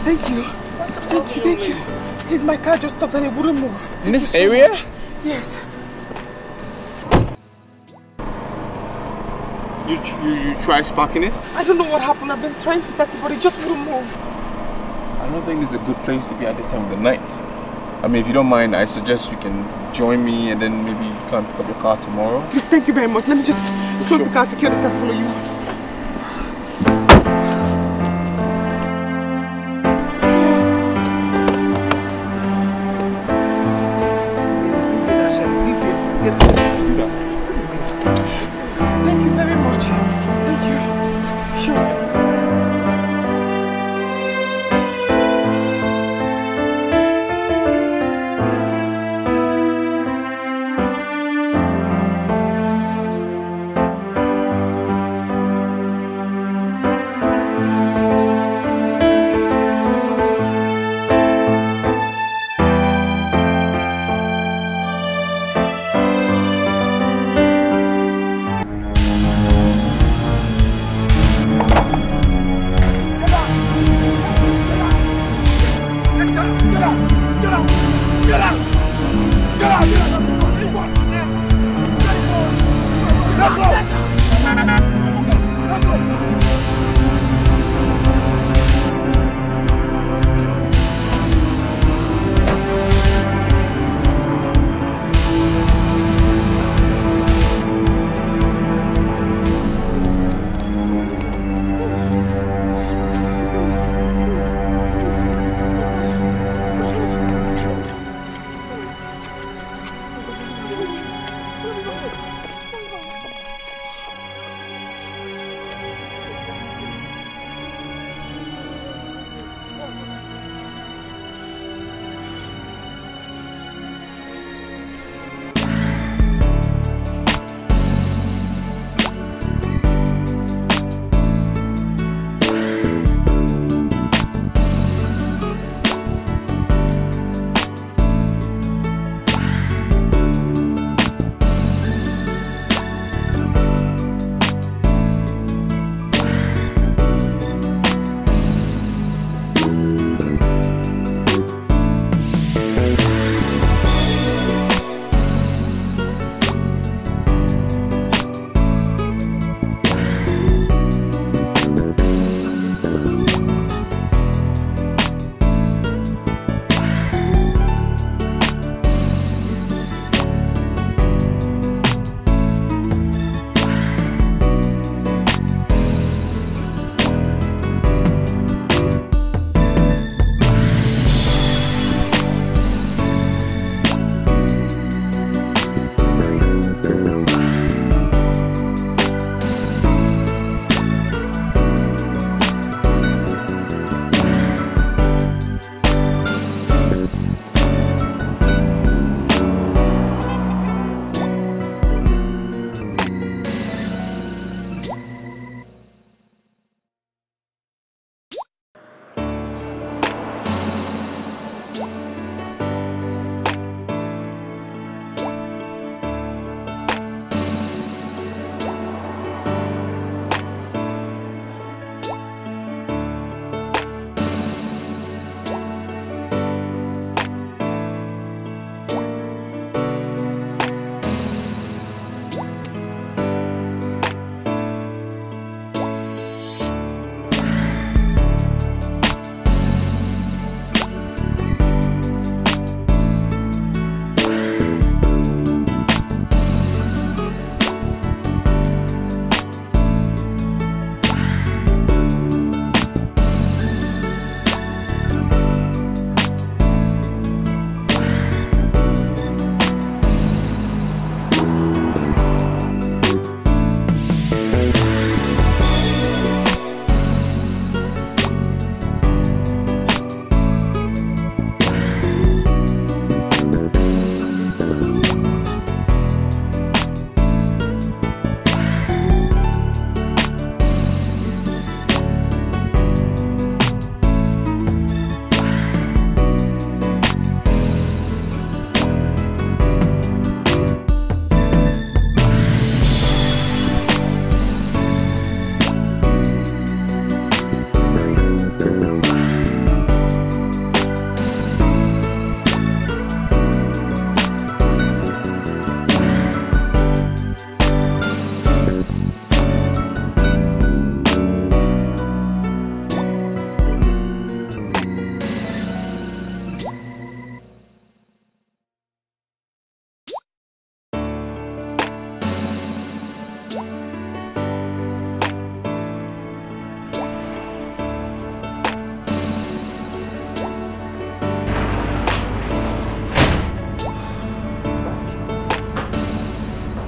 Thank you. Thank you. Please, my car just stopped and it wouldn't move. In this area? Yes. You try sparking it? I don't know what happened. I've been trying to start it, but it just wouldn't move. I don't think this is a good place to be at this time of the night. I mean, if you don't mind, I suggest you can join me and then maybe you can pick up your car tomorrow. Please, thank you very much. Let me just close the car, secure the car, follow you. Thank you very much. Thank you. Sure.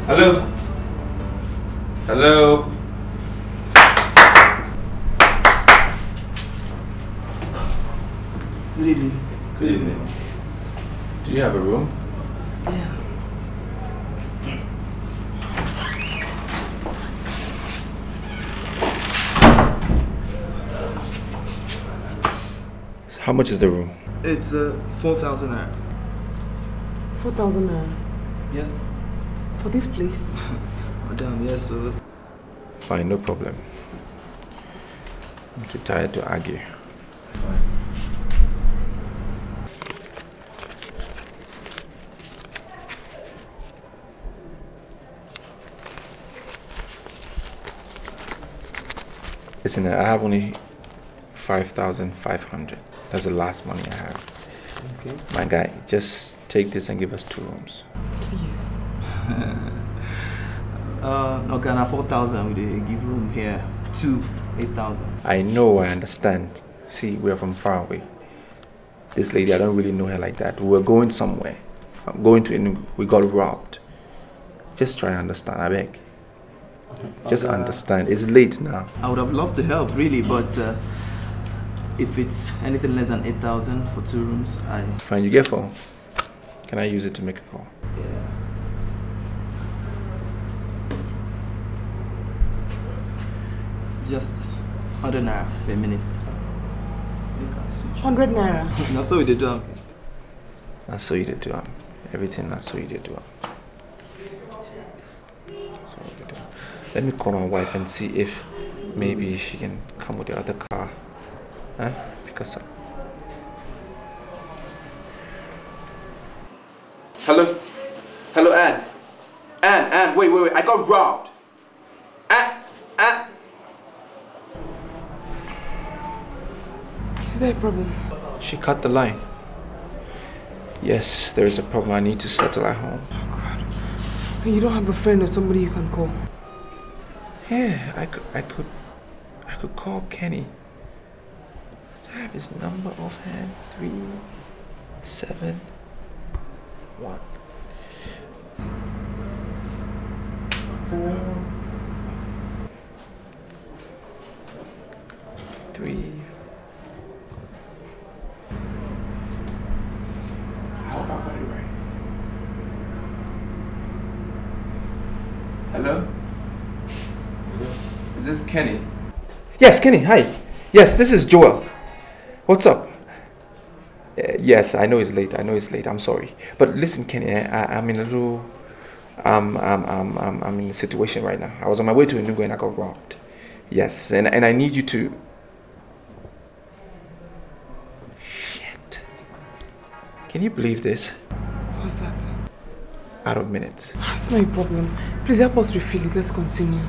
Hello? Hello? Good evening. Good evening. Do you have a room? Yeah. How much is the room? It's 4,000 naira. 4,000 naira. Yes. For this place? Madam, yes, sir. Fine, no problem. I'm too tired to argue. Fine. Listen, I have only 5,500. That's the last money I have. Okay. My guy, just take this and give us 2 rooms. Please. Okay, now 4,000 we give room here. 2, 8,000. I know, I understand. See, we're from far away. This lady, I don't really know her like that. We were going somewhere. I'm going to Enugu. We got robbed. Just try and understand, I beg. Just understand. It's late now. I would have loved to help, really, but if it's anything less than 8,000 for 2 rooms, I... Fine, you get phone. Can I use it to make a call? Yeah. It's just 100 naira for a minute. 100 naira. That's what we did, John. That's what you did do. Everything that's what you did do. Let me call my wife and see if maybe she can come with the other car. Huh? Because... Hello? Hello, Anne? Anne, wait. I got robbed. Anne. Is there a problem? She cut the line. Yes, there is a problem I need to settle at home. Oh, God. You don't have a friend or somebody you can call? Yeah, I could call Kenny. I have his number offhand. 371 4 3. How about what you write? Hello? Is this Kenny? Yes, Kenny, hi. Yes, this is Joel. What's up? Yes, I know it's late. I'm sorry. But listen, Kenny, I'm in a little... I'm in a situation right now. I was on my way to Enugu and I got robbed. Yes, and I need you to... Shit. Can you believe this? What's that? Out of minutes. That's not a problem. Please help us refill it. Let's continue.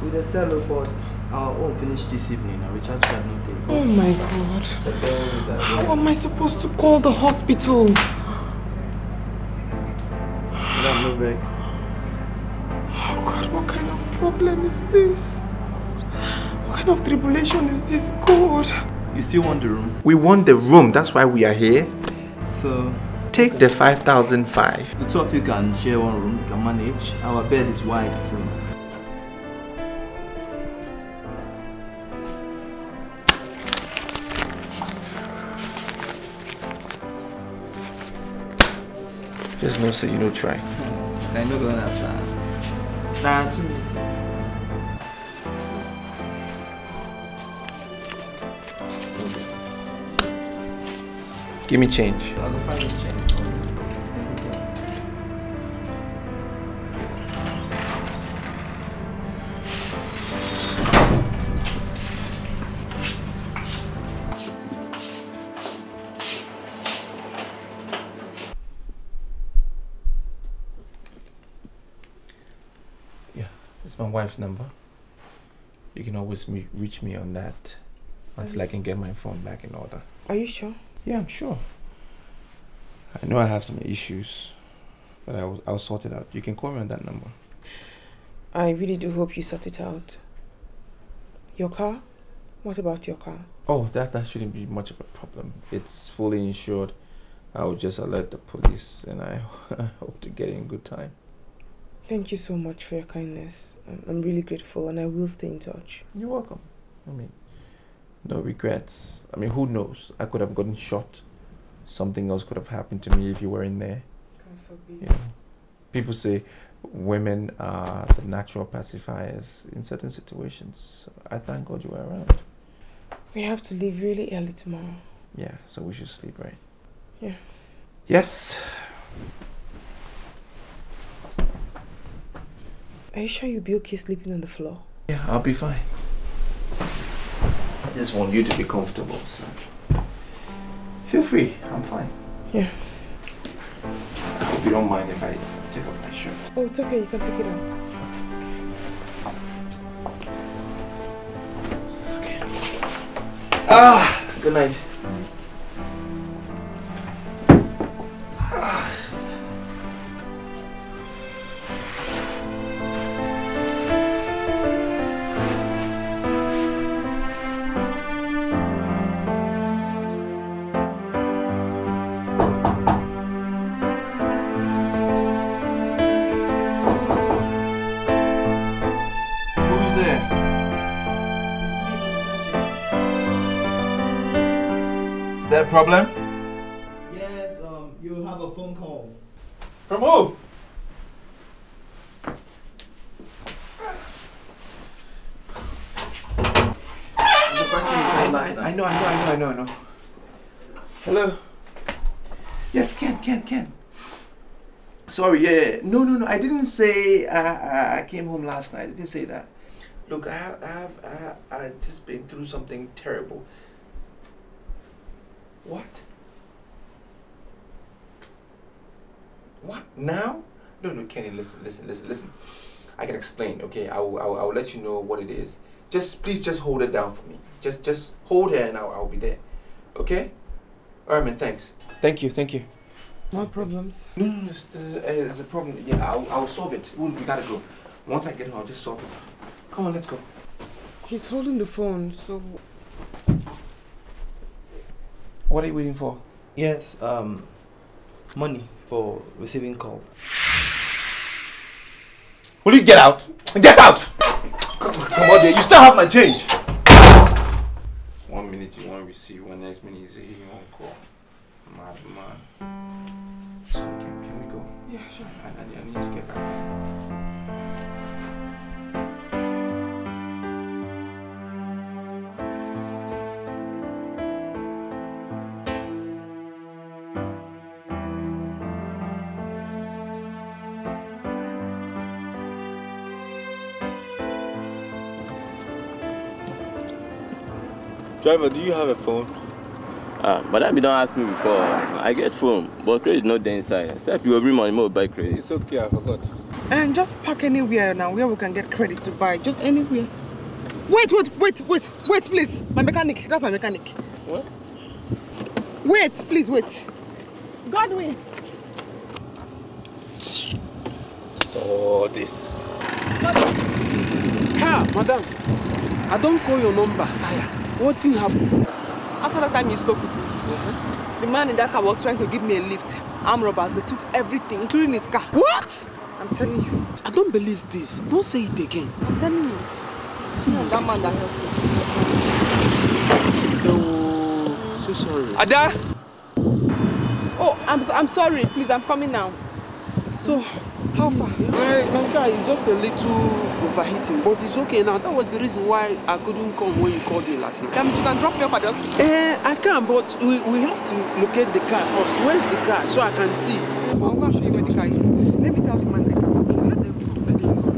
With the cellar, but I won't finish this evening. I'll recharge card no day. Oh my God. How am I supposed to call the hospital? Madam, no vex. Oh God, what kind of problem is this? What kind of tribulation is this, God? You still want the room? We want the room. That's why we are here. So... Take the 5,005. The two of you can share one room. You can manage. Our bed is wide, so... Just no say you no try. I know the understand. Nah, 2 minutes. Give me change. I'll go find the change for you. Yeah, it's my wife's number. You can always reach me on that until I can get my phone back in order. Are you sure? Yeah, I'm sure. I know I have some issues, but I'll sort it out. You can call me on that number. I really do hope you sort it out. Your car? What about your car? Oh, that shouldn't be much of a problem. It's fully insured. I will just alert the police and I hope to get in good time. Thank you so much for your kindness. I'm really grateful and I will stay in touch. You're welcome. I mean, no regrets. I mean, who knows? I could have gotten shot. Something else could have happened to me if you were in there. God forbid. You know, people say women are the natural pacifiers in certain situations. So I thank God you were around. We have to leave really early tomorrow. Yeah, so we should sleep, right? Yeah. Yes. Are you sure you'll be okay sleeping on the floor? Yeah, I'll be fine. I just want you to be comfortable, so feel free. I'm fine. Yeah. I hope you don't mind if I take off my shirt. Oh, it's okay. You can take it out. Okay. Good night. Is there a problem? Yes, you have a phone call. From who? The person you called last night. I know. Hello? Yes, Ken. Sorry, yeah. No, I didn't say I came home last night. I didn't say that. Look, I just been through something terrible. What? What? Now? No, Kenny, listen. I can explain, okay? I'll let you know what it is. Please hold it down for me. Just hold her and I'll be there. Okay? Alright, man, thanks. Thank you. No problems. No, it's a problem. Yeah, I'll solve it. We gotta go. Once I get home, I'll just solve it. Come on, let's go. He's holding the phone, so... What are you waiting for? Yes, money for receiving call. Will you get out? Get out! Come on, dear. You still have my change. 1 minute you want to receive, one next minute you say you won't call. Man. So can we go? Yeah, sure. I need to get back home. Driver, do you have a phone? Madam, you don't ask me before. I get phone, but credit is not there inside. Except you will bring money more buy credit. It's okay, I forgot. And just park anywhere now where we can get credit to buy. Just anywhere. Wait, please. My mechanic. That's my mechanic. What? Wait, please, wait. Godwin. So this. Ha, madam. I don't call your number. Tire. What thing happened? After that time you spoke with me, the man in that car was trying to give me a lift. Armed robbers, they took everything, including his car. What? I'm telling you. I don't believe this. Don't say it again. I'm telling you. Seriously. That man that helped me. Oh, so sorry. Ada! Oh, I'm sorry. Please, I'm coming now. So, how far? My car is just a little overheating, but it's okay now. That was the reason why I couldn't come when you called me last night. That means you can drop me off at the hospital. I can, but we have to locate the car first. Where's the car so I can see it? I'm going to show you where the car is. Let me tell the man that I can. Okay, let them go now.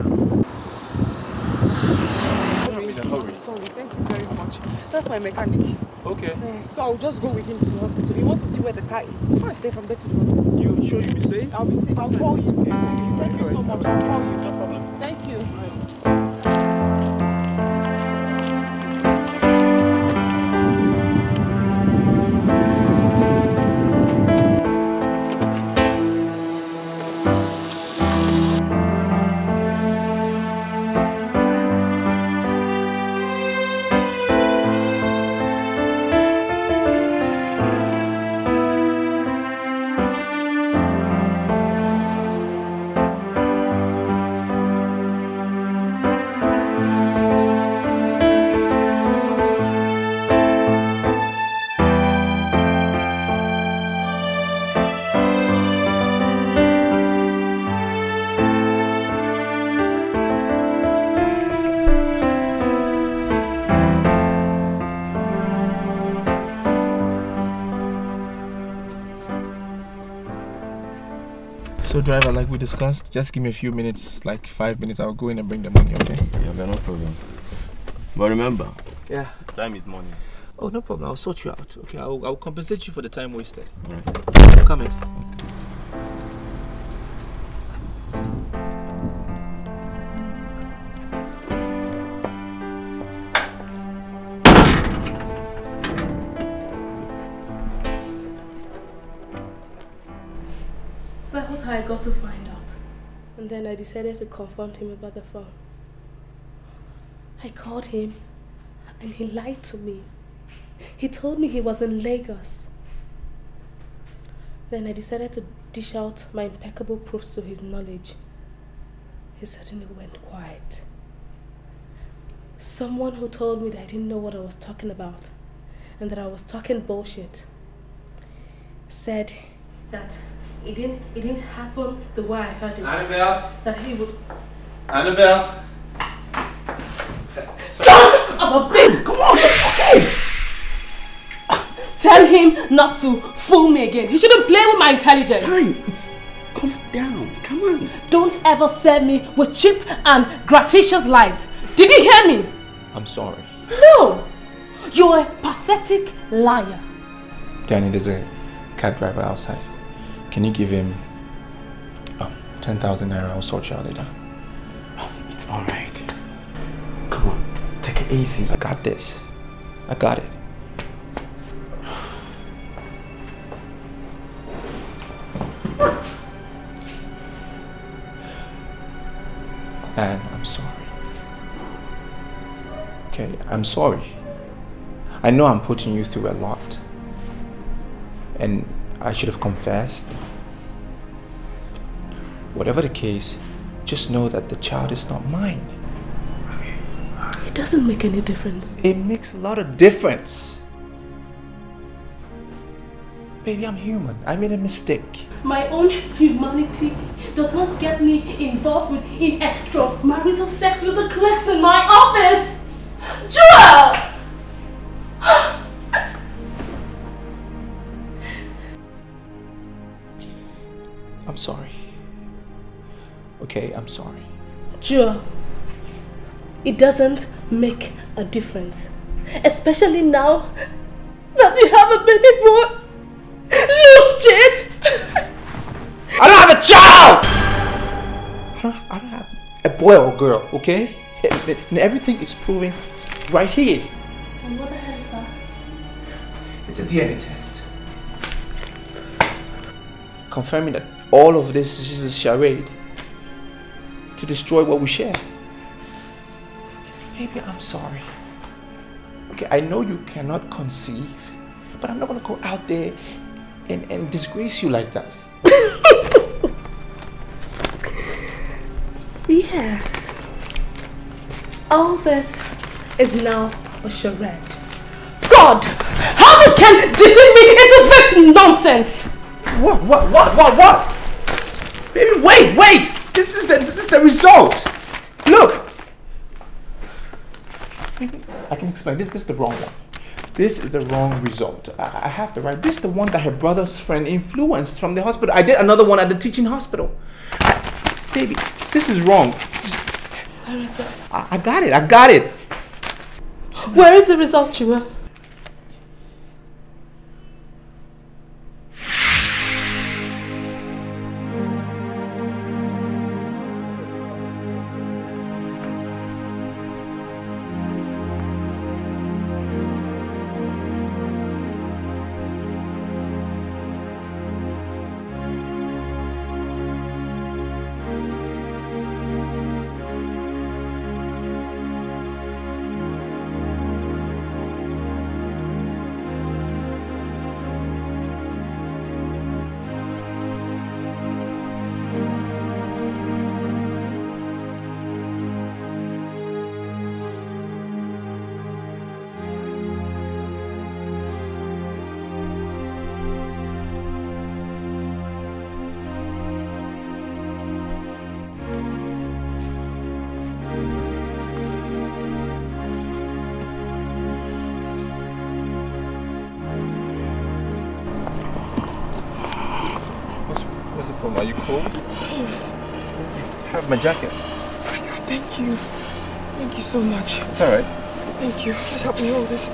Sorry, thank you very much. That's my mechanic. Okay. So I'll just go with him to the hospital. He wants to see where the car is. Before I take from there to the hospital. You sure you'll be safe? I'll be safe. I'll call you. Okay, Thank you so much. I'll call you. No problem. Thank you. driver, like we discussed, just give me a few minutes, like 5 minutes. I'll go in and bring the money, okay? Yeah, no problem. But remember, Yeah. time is money. Oh, no problem. I'll sort you out. Okay, I'll compensate you for the time wasted. Alright. Come in. That was how I got to find out. And then I decided to confront him about the phone. I called him and he lied to me. He told me he was in Lagos. Then I decided to dish out my impeccable proofs to his knowledge. He suddenly went quiet. Someone who told me that I didn't know what I was talking about and that I was talking bullshit said that it didn't happen the way I heard it. Annabelle? That he would... Annabelle? Son of a bitch! Come on, it's okay! Tell him not to fool me again. He shouldn't play with my intelligence. Fine, calm down. Come on. Don't ever serve me with cheap and gratuitous lies. Did you hear me? I'm sorry. No! You're a pathetic liar. Danny, there's a cab driver outside. Can you give him 10,000 naira? I'll sort you out later. It's alright. Come on, take it easy. I got this. I got it. And I'm sorry. Okay, I'm sorry. I know I'm putting you through a lot. And I should have confessed. Whatever the case, just know that the child is not mine. It doesn't make any difference. It makes a lot of difference. Baby, I'm human. I made a mistake. My own humanity does not get me involved with extramarital sex with the clerks in my office. Joel! I'm sorry. Okay, I'm sorry. Joel, it doesn't make a difference. Especially now that you have a baby boy. Loose shit! I don't have a child! I don't have a boy or a girl, okay? And everything is proven right here. And what the hell is that? It's a DNA test. Confirming that all of this is just a charade to destroy what we share. Baby, I'm sorry. Okay, I know you cannot conceive, but I'm not gonna go out there and disgrace you like that. Yes. All this is now a charade. God! How you can deceive me into this nonsense? What? Baby, wait! This is the result. Look. I can explain. This is the wrong one. This is the wrong result. I have to write. This is the one that her brother's friend influenced from the hospital. I did another one at the teaching hospital. Baby, this is wrong. Where is it? I got it. Where is the result, Chua? What's the problem? Are you cold? Yes. Have my jacket. Thank you. Thank you so much. It's alright. Thank you. Just help me hold this.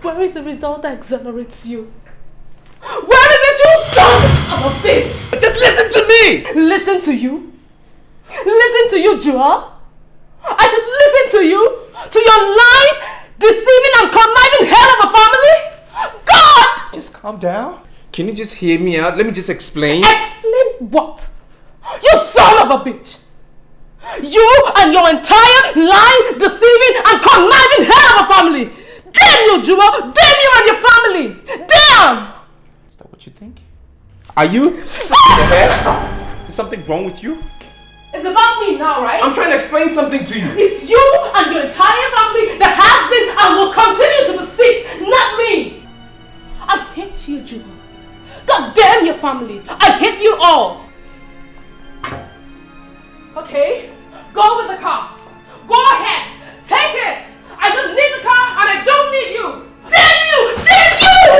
Where is the result that exonerates you? Where is it, you son of a bitch? Just listen to me! Listen to you? Listen to you, Joel? I should listen to you? To your lying, deceiving and conniving hell of a family? God! Just calm down. Can you just hear me out? Let me just explain. Explain what? You son of a bitch! You and your entire lying, deceiving and conniving hell of a family! Damn you, Jewel! Damn you and your family! Damn! Is that what you think? Are you sick in the head? Is something wrong with you? It's about me now, right? I'm trying to explain something to you. It's you and your entire family that has been and will continue to be sick, not me! I hate you, Jewel. God damn your family! I hate you all! Okay? Go with the car. Go ahead. Take it. I don't need the car and I don't need you. Damn you! Damn you!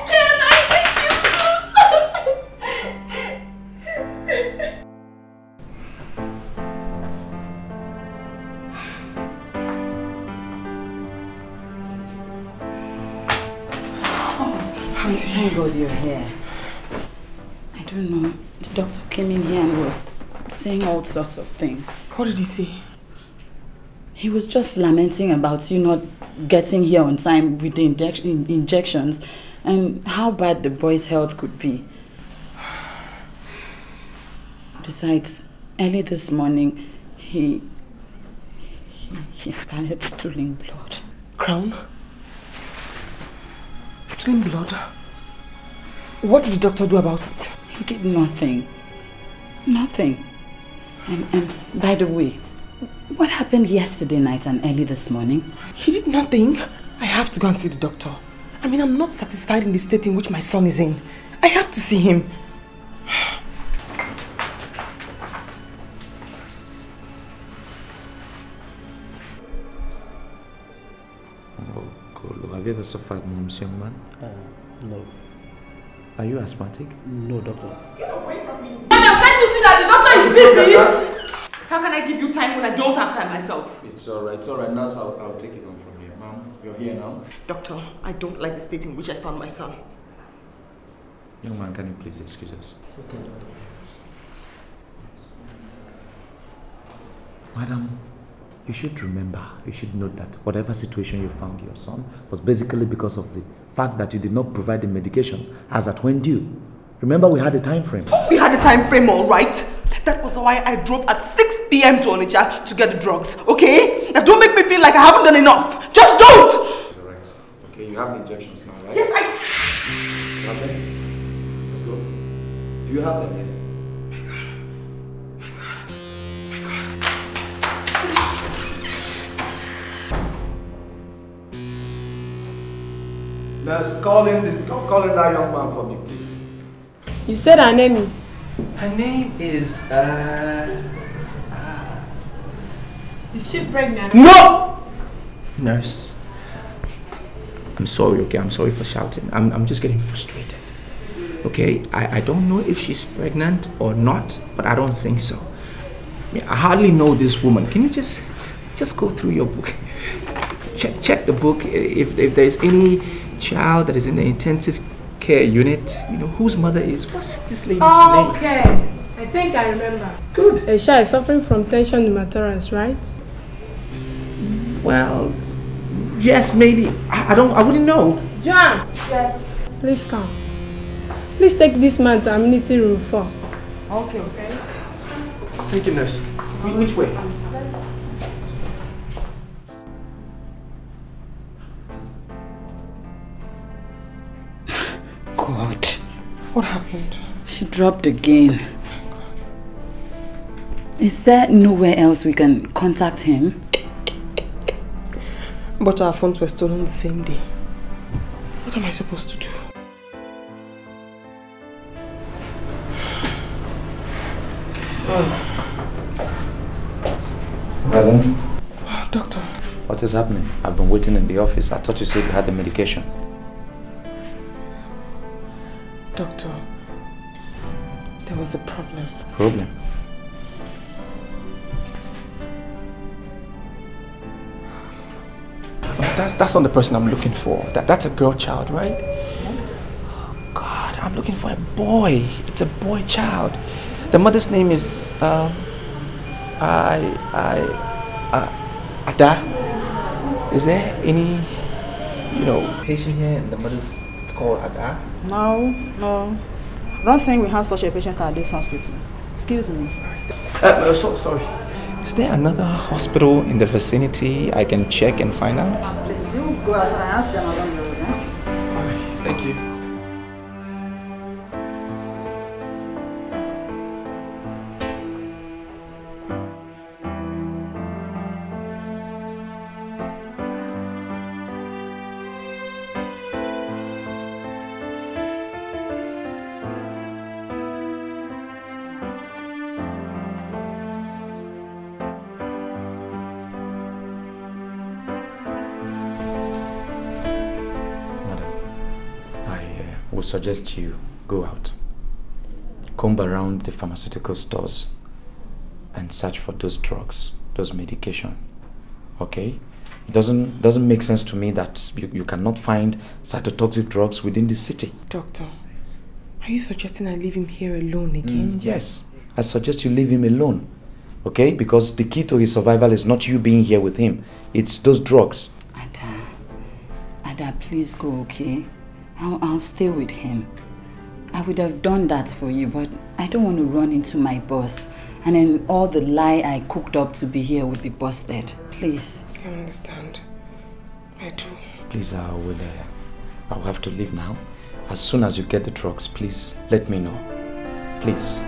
Can I hate you? How is he? Thank God you're here. I don't know. The doctor came in here and was saying all sorts of things. What did he say? He was just lamenting about you not getting here on time with the injections and how bad the boy's health could be. Besides, early this morning, he started stooling blood. Crown? Stooling blood? What did the doctor do about it? He did nothing. Nothing. And by the way, what happened yesterday night and early this morning? He did nothing. I have to go and see the doctor. I mean, I'm not satisfied in the state in which my son is in. I have to see him. Oh, Golo, have you ever suffered mumps, young man? No. Are you asthmatic? No, doctor. Get away from me! And I'm trying to see that the doctor is busy! How can I give you time when I don't have time myself? It's alright, nurse, I'll take it on from here. Ma'am, you're here now? Doctor, I don't like the state in which I found my son. Young man, can you please excuse us? Okay, doctor. Madam, you should remember, you should note that whatever situation you found your son was basically because of the fact that you did not provide the medications as at when due. Remember, we had a time frame. We had a time frame, all right. That was why I drove at 6 p.m. to Onitsha to get the drugs, okay? Now don't make me feel like I haven't done enough. Just don't! Correct. Okay, you have the injections now, right? Yes, You have them? Let's go. Do you have them here? Nurse, call in that young man for me, please. You said her name is? Her name is, Is she pregnant? No! Nurse. I'm sorry, okay? I'm sorry for shouting. I'm just getting frustrated. Okay? I don't know if she's pregnant or not, but I don't think so. I mean, I hardly know this woman. Can you just go through your book? Check the book. If there's any child that is in the intensive care unit, you know, whose mother is, what's this lady's name? Okay. I think I remember. Good. Aisha is suffering from tension pneumothorax, right? Well, yes, maybe. I wouldn't know. John! Yes. Please come. Please take this man to amenity room 4. Okay. Thank you, nurse. Which way? God. What happened? She dropped again. Is there nowhere else we can contact him? But our phones were stolen the same day. What am I supposed to do? Madam? Doctor. What is happening? I've been waiting in the office. I thought you said you had the medication. Doctor, there was a problem. Problem? That's not the person I'm looking for. That's a girl child, right? Yes. Oh God, I'm looking for a boy. It's a boy child. The mother's name is Ada. Is there any, patient here and the mother's is called Ada? No. I don't think we have such a patient at this hospital. Excuse me. Sorry. Is there another hospital in the vicinity I can check and find out? Please, you go outside and ask them along the road, eh? Alright, thank you. Would suggest you go out, comb around the pharmaceutical stores and search for those drugs, those medication. Okay? It doesn't make sense to me that you cannot find cytotoxic drugs within the city. Doctor, are you suggesting I leave him here alone again? Yes. I suggest you leave him alone. Okay? Because the key to his survival is not you being here with him. It's those drugs. Ada, please go, okay? I'll stay with him. I would have done that for you, but I don't want to run into my boss. And then all the lie I cooked up to be here would be busted. Please. I understand. I do. Please, I'll have to leave now. As soon as you get the drugs, please let me know. Please.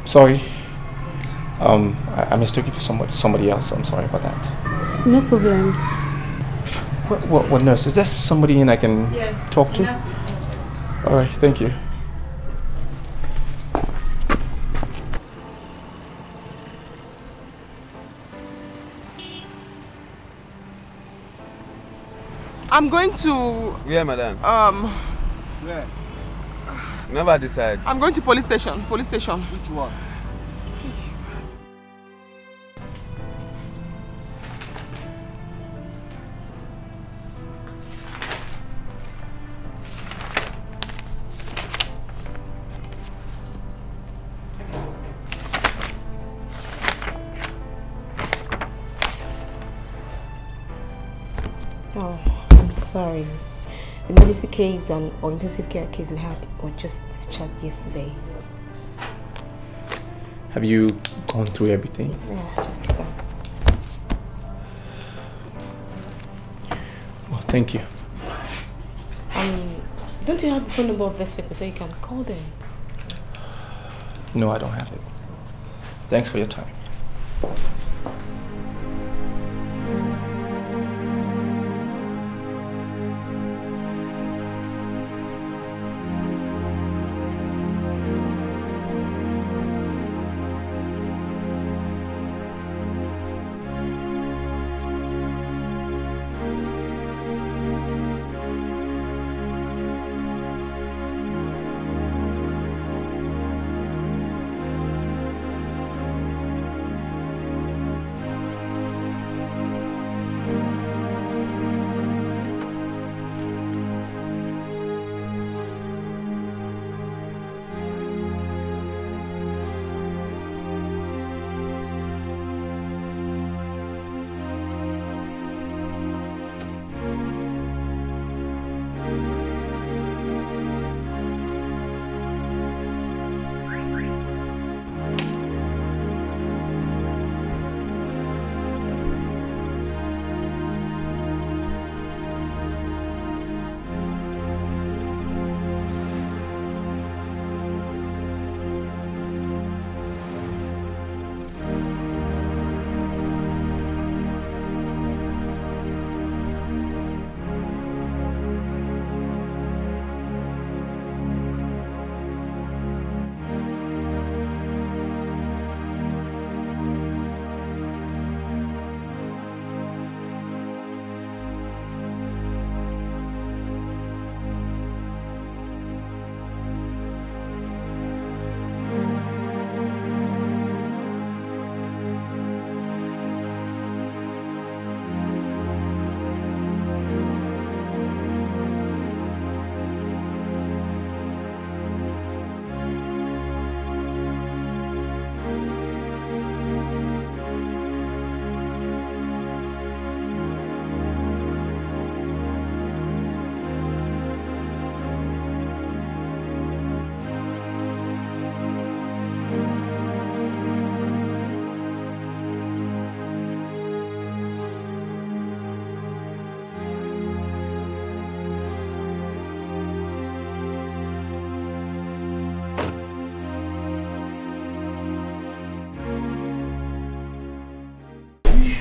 Sorry. I mistook you for somebody else. I'm sorry about that. No problem. What nurse? Is there somebody in I can talk to? All right, thank you. I'm going to... Where, madam? Where? Never decide. I'm going to police station. Police station. Which one? Oh, I'm sorry. The emergency case or intensive care case we had were just discharged yesterday. Have you gone through everything? Yeah, just did that. Well, thank you. Don't you have the phone number of this people so you can call them? No, I don't have it. Thanks for your time.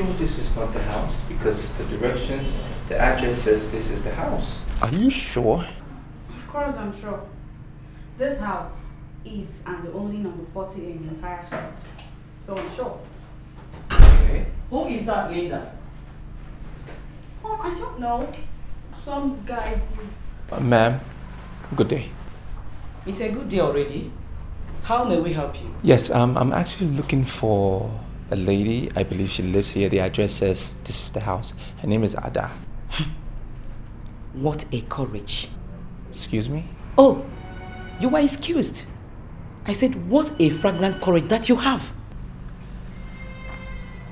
sure this is not the house? Because the directions, the address says this is the house. Are you sure? Of course I'm sure. This house is and the only number 40 in the entire street. So I'm sure. Okay. Who is that Linda? Oh, I don't know. Some guy is... Ma'am, good day. It's a good day already. How may we help you? Yes, I'm actually looking for a lady. I believe she lives here. The address says this is the house. Her name is Ada. What a courage. Excuse me? Oh, you were excused. I said, what a fragrant courage that you have.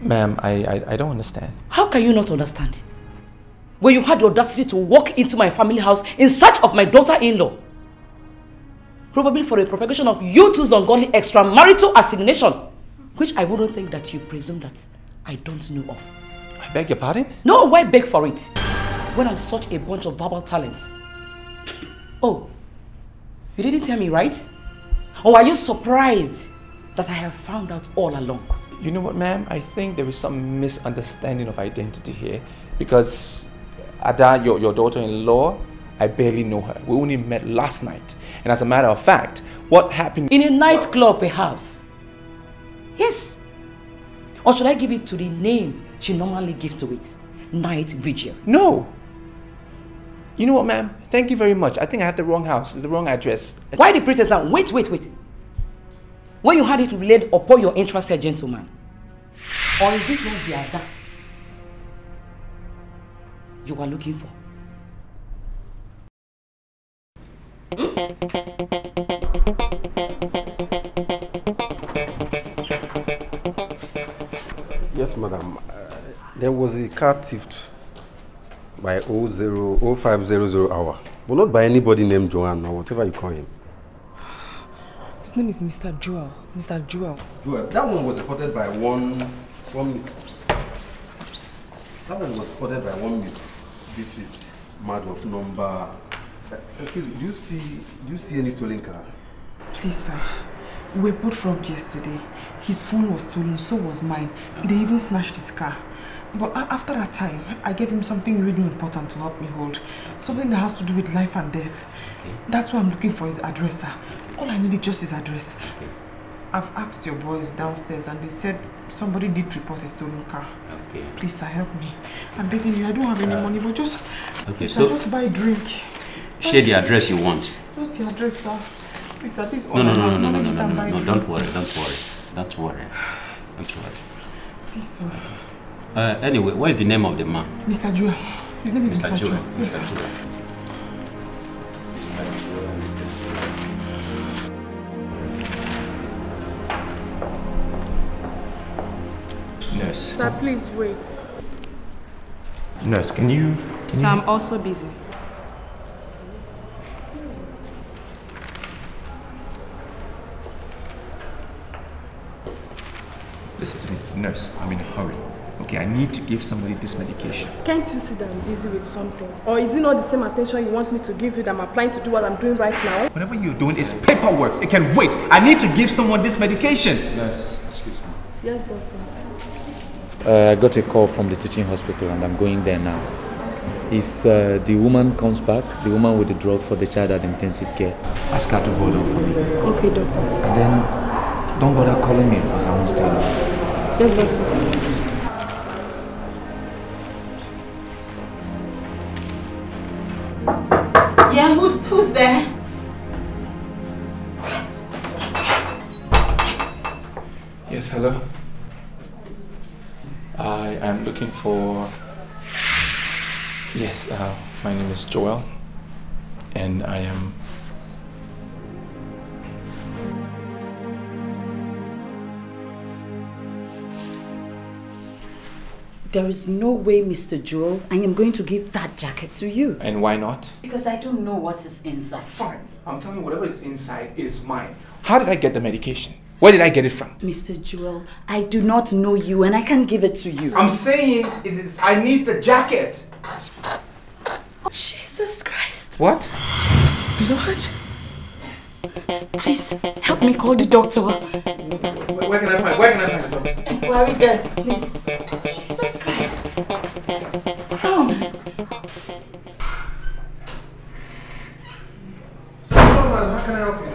Ma'am, I don't understand. How can you not understand? When you had the audacity to walk into my family house in search of my daughter-in-law. Probably for a propagation of you two's ungodly extramarital assignation, which I wouldn't think that you presume that I don't know of. I beg your pardon? No, why beg for it? When I'm such a bunch of verbal talents. Oh, you didn't tell me, right? Or are you surprised that I have found out all along? You know what, ma'am? I think there is some misunderstanding of identity here. Because Ada, your daughter-in-law, I barely know her. We only met last night. And as a matter of fact, what happened... In a nightclub, perhaps. Yes. Or should I give it to the name she normally gives to it? Night Vigil. No. You know what, ma'am? Thank you very much. I think I have the wrong house. It's the wrong address. Why the pretense now? Wait. When you had it relayed upon your interested gentleman. Or is this not the Ada you are looking for? Yes, madam. There was a car theft by 0500 hour, but not by anybody named Joanne or whatever you call him. His name is Mr. Joel. Mr. Joel. Joel. That one was reported by one miss. That one was reported by one miss. This is Madoff number. Excuse me. Do you see any stolen car? Please, sir. We were both robbed yesterday. His phone was stolen, so was mine. They even snatched his car. But after that time, I gave him something really important to help me hold. Something that has to do with life and death. That's why I'm looking for his address, sir. All I need is just his address. Okay. I've asked your boys downstairs and they said somebody did report a stolen car. Okay. Please, sir, help me. I'm begging you, I don't have any money, but just... Okay, so... just buy a drink. Share the address you want. Just the address, sir. Please, at least... No, don't worry. Please, sir. Anyway, what is the name of the man? Mr. Joel. His name is Mr. Joel. Yes, sir. Nurse. Sir, please wait. Nurse, can you... Sir, I'm also busy. Listen to me, nurse. I'm in a hurry. Okay, I need to give somebody this medication. Can't you see that I'm busy with something? Or is it not the same attention you want me to give you that I'm applying to do what I'm doing right now? Whatever you're doing is paperwork. It can wait. I need to give someone this medication. Nurse, excuse me. Yes, doctor. I got a call from the teaching hospital and I'm going there now. If the woman comes back, the woman with the drug for the child at intensive care, ask her to hold on for me. Okay, doctor. And then don't bother calling me because I won't stay long. Yes, doctor. Yeah, who's there? Yes, hello. I am looking for... Yes, my name is Joel. And I am... There is no way, Mr. Joel, I am going to give that jacket to you. And why not? Because I don't know what is inside. Fine. I'm telling you, whatever is inside is mine. How did I get the medication? Where did I get it from? Mr. Joel, I do not know you and I can't give it to you. I'm saying I need the jacket. Oh, Jesus Christ. What? Blood? Please, help me call the doctor. Where can I find the doctor? Inquiry desk, please. Jesus How can I help you?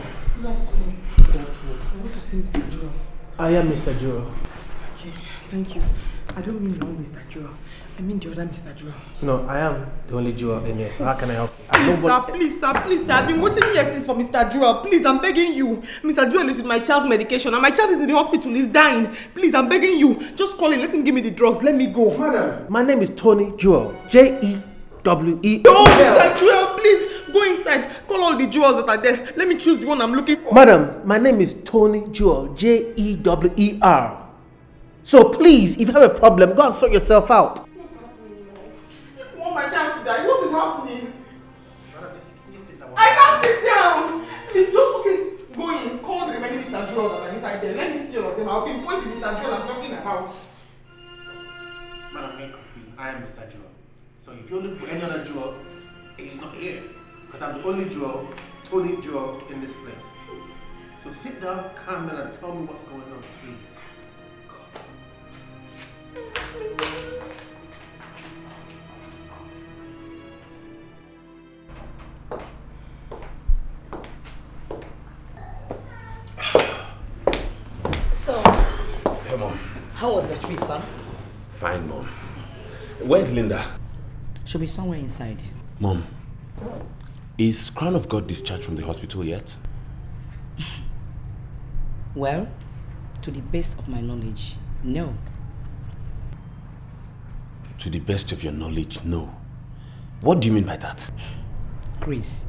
Good afternoon. I want to see Mr. Joel. I am Mr. Joel. Okay, thank you. I don't mean one Mr. Joel. I mean the other Mr. Joel. No, I am the only Joel in here, so how can I help you? Please, sir. I've been waiting here since for Mr. Joel. Please, I'm begging you. Mr. Joel is with my child's medication and my child is in the hospital. He's dying. Please, I'm begging you. Just call him. Let him give me the drugs. Let me go. Madam, my name is Tony Joel. J-E-W-E. No, Mr. Joel, please. Go inside. Call all the jewels that are there. Let me choose the one I'm looking for. Madam, my name is Tony Joel. J-E-W-E-R. So please, if you have a problem, go and sort yourself out. I want my child to die. What is happening? I can't sit down. Please, just okay. Go in. Call the remaining Mr. Jewels that are inside there. Let me see all of them. I'll pinpoint the Mr. Jewel I'm talking about. Madam, I'm confused. I am Mr. Joel. So if you're looking for any other Joel, he's not here. Because I'm the only Joel, Tony Joel, in this place. So sit down, calm down, and tell me what's going on, please. So, Hey, Mom. How was your trip, son? Fine, Mom. Where's Linda? She'll be somewhere inside. Mom, is Crown of God discharged from the hospital yet? Well, to the best of my knowledge, no. To the best of your knowledge, no. What do you mean by that? Chris,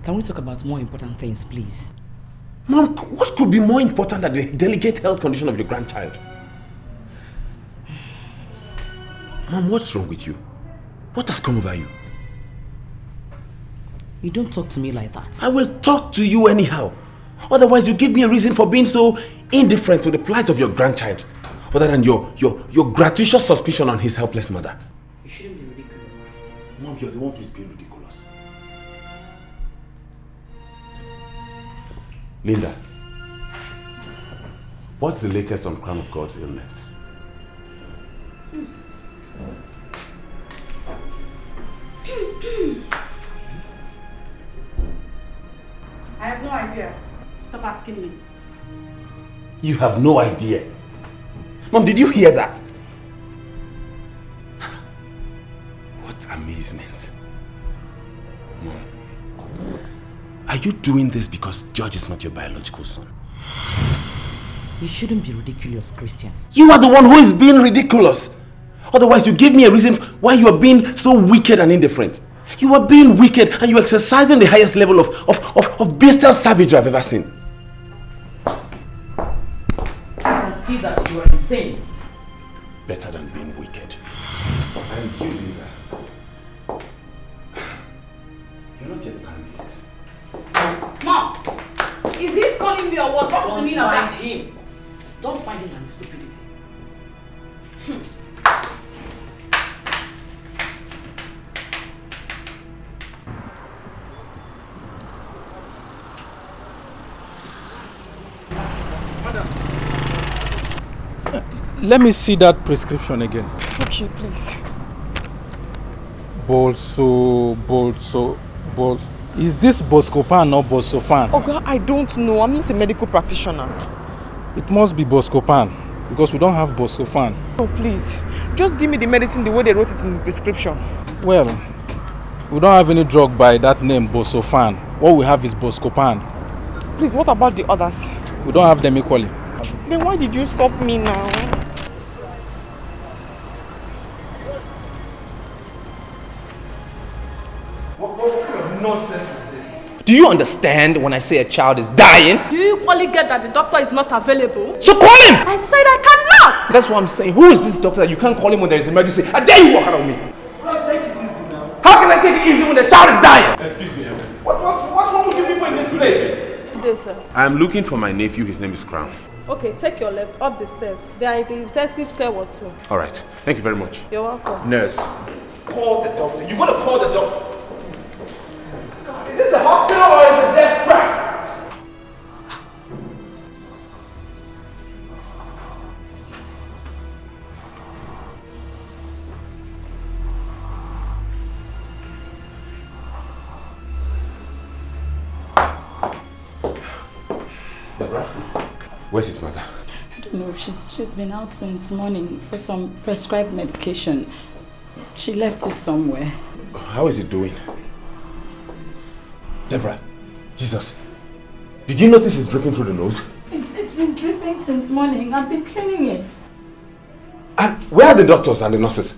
can we talk about more important things, please? Mom, what could be more important than the delicate health condition of your grandchild? Mom, what's wrong with you? What has come over you? You don't talk to me like that. I will talk to you anyhow. Otherwise, you give me a reason for being so indifferent to the plight of your grandchild, other than your gratuitous suspicion on his helpless mother. You shouldn't be ridiculous, Christian. Mom, you're the one who's being ridiculous. Linda, what's the latest on Crown of God's ailment? I have no idea. Stop asking me. You have no idea. Mom, did you hear that? What amazement. Mom, are you doing this because George is not your biological son? You shouldn't be ridiculous, Christian. You are the one who is being ridiculous. Otherwise, you give me a reason why you are being so wicked and indifferent. You are being wicked and you are exercising the highest level of bestial savagery I've ever seen. I can see that you are insane. Better than being wicked. And you, Linda. You're not yet married yet. Mom! Is he calling me or what? What's the meaning of that? Him. Don't mind him and his stupidity. Let me see that prescription again. Okay, please. Is this Boscopan or Bosofan? Oh God, I don't know. I'm not a medical practitioner. It must be Boscopan because we don't have Boscofan. Oh, please. Just give me the medicine the way they wrote it in the prescription. Well, we don't have any drug by that name, Bosofan. What we have is Boscopan. Please, what about the others? We don't have them equally. Then why did you stop me now? What kind of nonsense is this? Do you understand when I say a child is dying? Do you equally get that the doctor is not available? So call him! I said I cannot! That's what I'm saying. Who is this doctor that you can't call him when there is an emergency? I dare you walk out on me! Take it easy now. How can I take it easy when the child is dying? Excuse me, Evan. What's wrong with you people in this place? Good day, sir. I'm looking for my nephew. His name is Crown. Okay, take your left up the stairs. They are in the intensive care ward soon. All right. Thank you very much. You're welcome. Nurse, call the doctor. You gotta call the doctor. Is this a hospital or is it a death trap? Deborah, where's his mother? I don't know. She's been out since morning for some prescribed medication. She left it somewhere. How is he doing? Deborah, Jesus, did you notice it's dripping through the nose? It's been dripping since morning. I've been cleaning it. And where are the doctors and the nurses?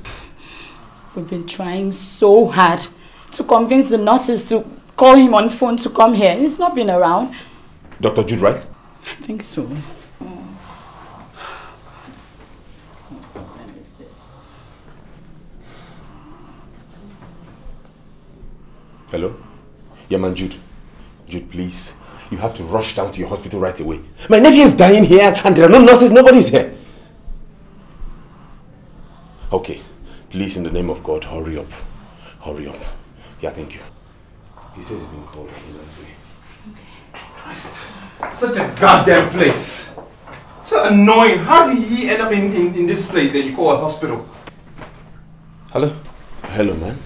We've been trying so hard to convince the nurses to call him on phone to come here. He's not been around. Dr. Jude, right? I think so. Hello? Yeah, man, Jude. Jude, please. You have to rush down to your hospital right away. My nephew is dying here and there are no nurses, nobody's here. Okay. Please, in the name of God, hurry up. Hurry up. Yeah, thank you. He says he's been called. He's on his way. Christ. Such a goddamn place. So annoying. How did he end up in this place that you call a hospital? Hello? Hello, man.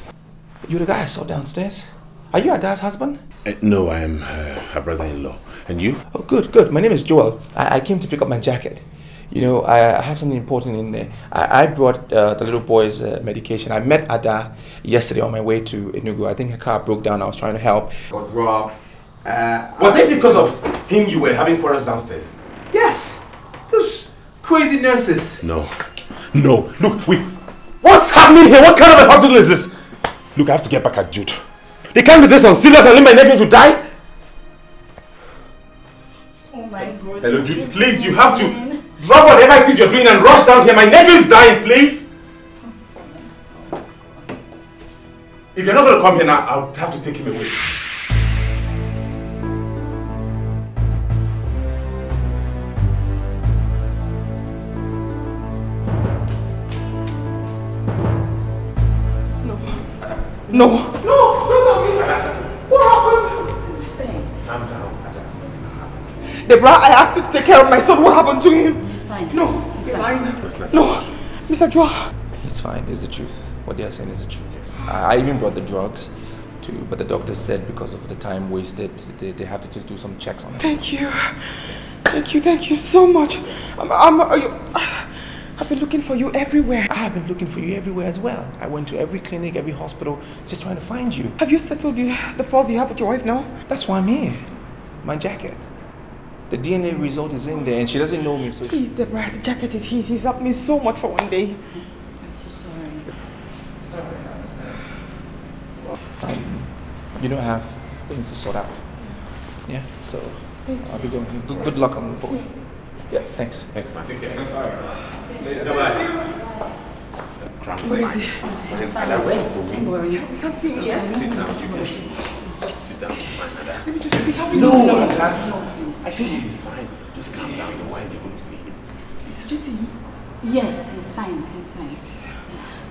You're the guy I saw downstairs? Are you Ada's husband? No, I am her brother-in-law. And you? Oh, good, good. My name is Joel. I came to pick up my jacket. You know, I have something important in there. I brought the little boy's medication. I met Ada yesterday on my way to Enugu. I think her car broke down. I was trying to help. Got robbed. Was it because of him you were having quarrels downstairs? Yes. Those crazy nurses. No. No. Look, wait. What's happening here? What kind of a hospital is this? Look, I have to get back at Jude. They can't be this on serious and leave my nephew to die. Oh my God. Hello, Jude. Please, you have to drop whatever it is you're doing and rush down here. My nephew is dying, please. If you're not going to come here now, I'll have to take him away. No, don't tell me. What happened? Calm down. Deborah, I asked you to take care of my son. What happened to him? He's fine. No, he's you're fine. lying. No, Mr. Joel. It's fine. It's the truth. What they are saying is the truth. I even brought the drugs too, but the doctor said because of the time wasted, they have to just do some checks on it. Thank you. Thank you so much. I've been looking for you everywhere. I have been looking for you everywhere as well. I went to every clinic, every hospital, just trying to find you. Have you settled the falls you have with your wife now? That's why I'm here. My jacket. The DNA result is in there and she doesn't know me, so... Please, Deborah, the jacket is his. He's helped me so much for one day. I'm so sorry. It's alright, I understand. You don't have things to sort out. Yeah, so I'll be going. Good luck on the board. Yeah, thanks. Thanks, man. Take care. Thanks. Where is he? He's fine. Don't worry. You can't see me yet. Sit down. Sit down. It's fine, Ada. Let me just see how we No, do. please. I told you he's fine. Just calm down. Why are you going to see him? Please. Did you see him? Yes, he's fine. He's fine. Yes.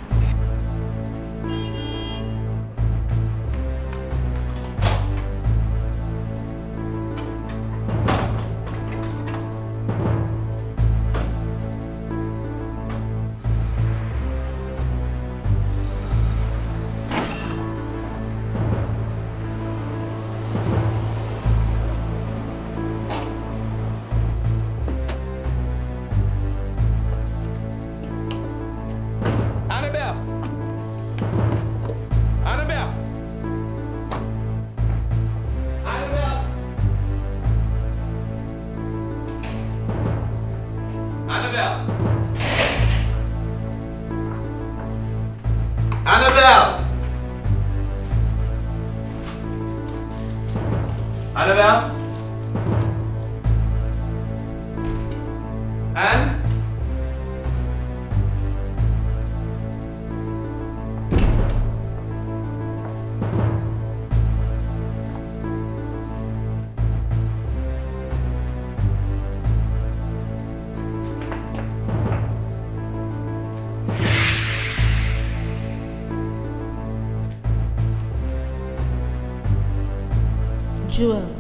Joel,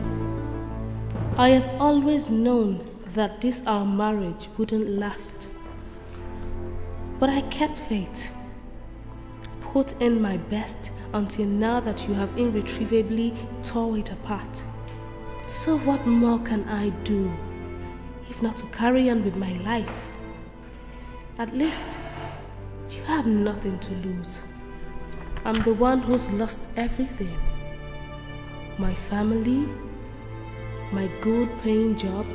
I have always known that this our marriage wouldn't last. But I kept faith, put in my best until now that you have irretrievably tore it apart. So what more can I do if not to carry on with my life? At least you have nothing to lose. I'm the one who's lost everything. My family, my good paying job,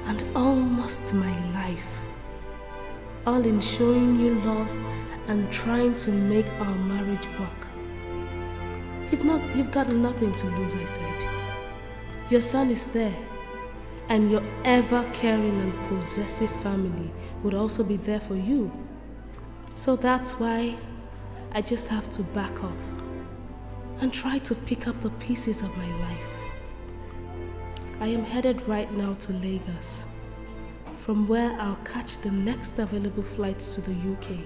and almost my life. All in showing you love and trying to make our marriage work. You've got nothing to lose, I said. Your son is there, and your ever-caring and possessive family would also be there for you. So that's why I just have to back off and try to pick up the pieces of my life. I am headed right now to Lagos, from where I'll catch the next available flights to the UK.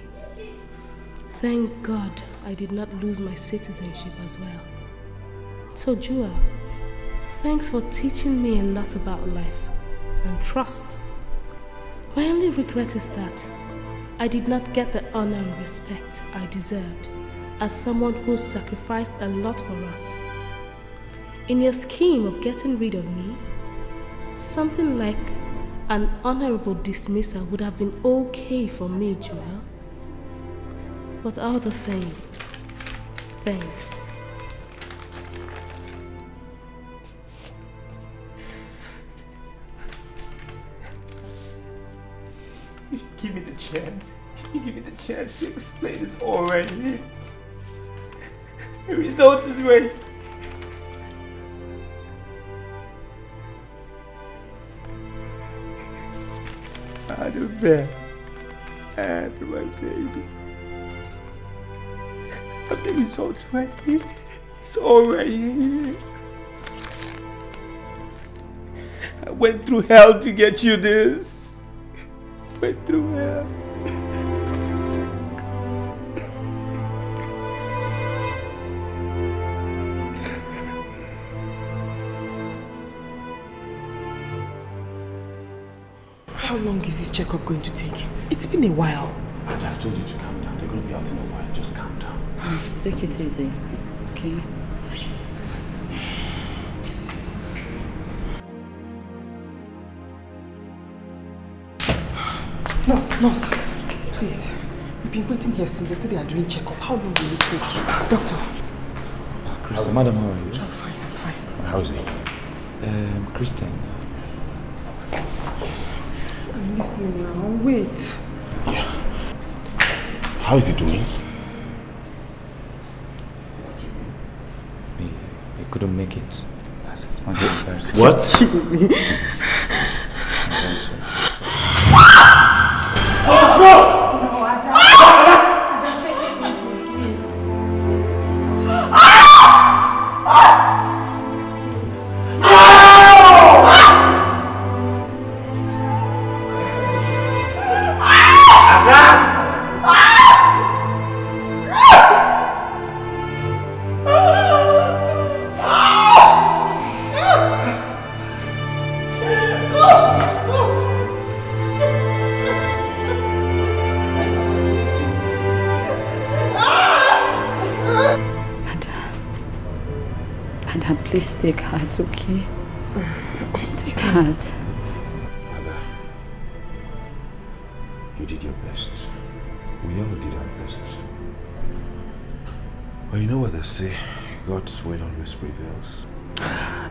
Thank God I did not lose my citizenship as well. So Jua, thanks for teaching me a lot about life and trust. My only regret is that I did not get the honor and respect I deserved as someone who sacrificed a lot for us. In your scheme of getting rid of me, something like an honorable dismissal would have been okay for me, Joel. But all the same, thanks. Give me the chance. Give me the chance to explain this all right here. The result is ready. Annabelle and my baby. But the results right here. It's all right here. I went through hell to get you this. Went through hell. How long is this checkup going to take? It's been a while. I've told you to calm down. They're going to be out in a while. Just calm down. Please, take it easy, okay? Nurse, please. We've been waiting here since they said they are doing checkup. How long will it take? Doctor. Kristen, madam, how are you? I'm fine. How is he? Kristen. I'm listening now. Wait. Yeah. How is he doing? He couldn't make it. That's it. What? Oh, no! No, I don't take it easy, please. Please take heart, okay? Take heart. Ada, you did your best. We all did our best. But you know what they say, God's will always prevails.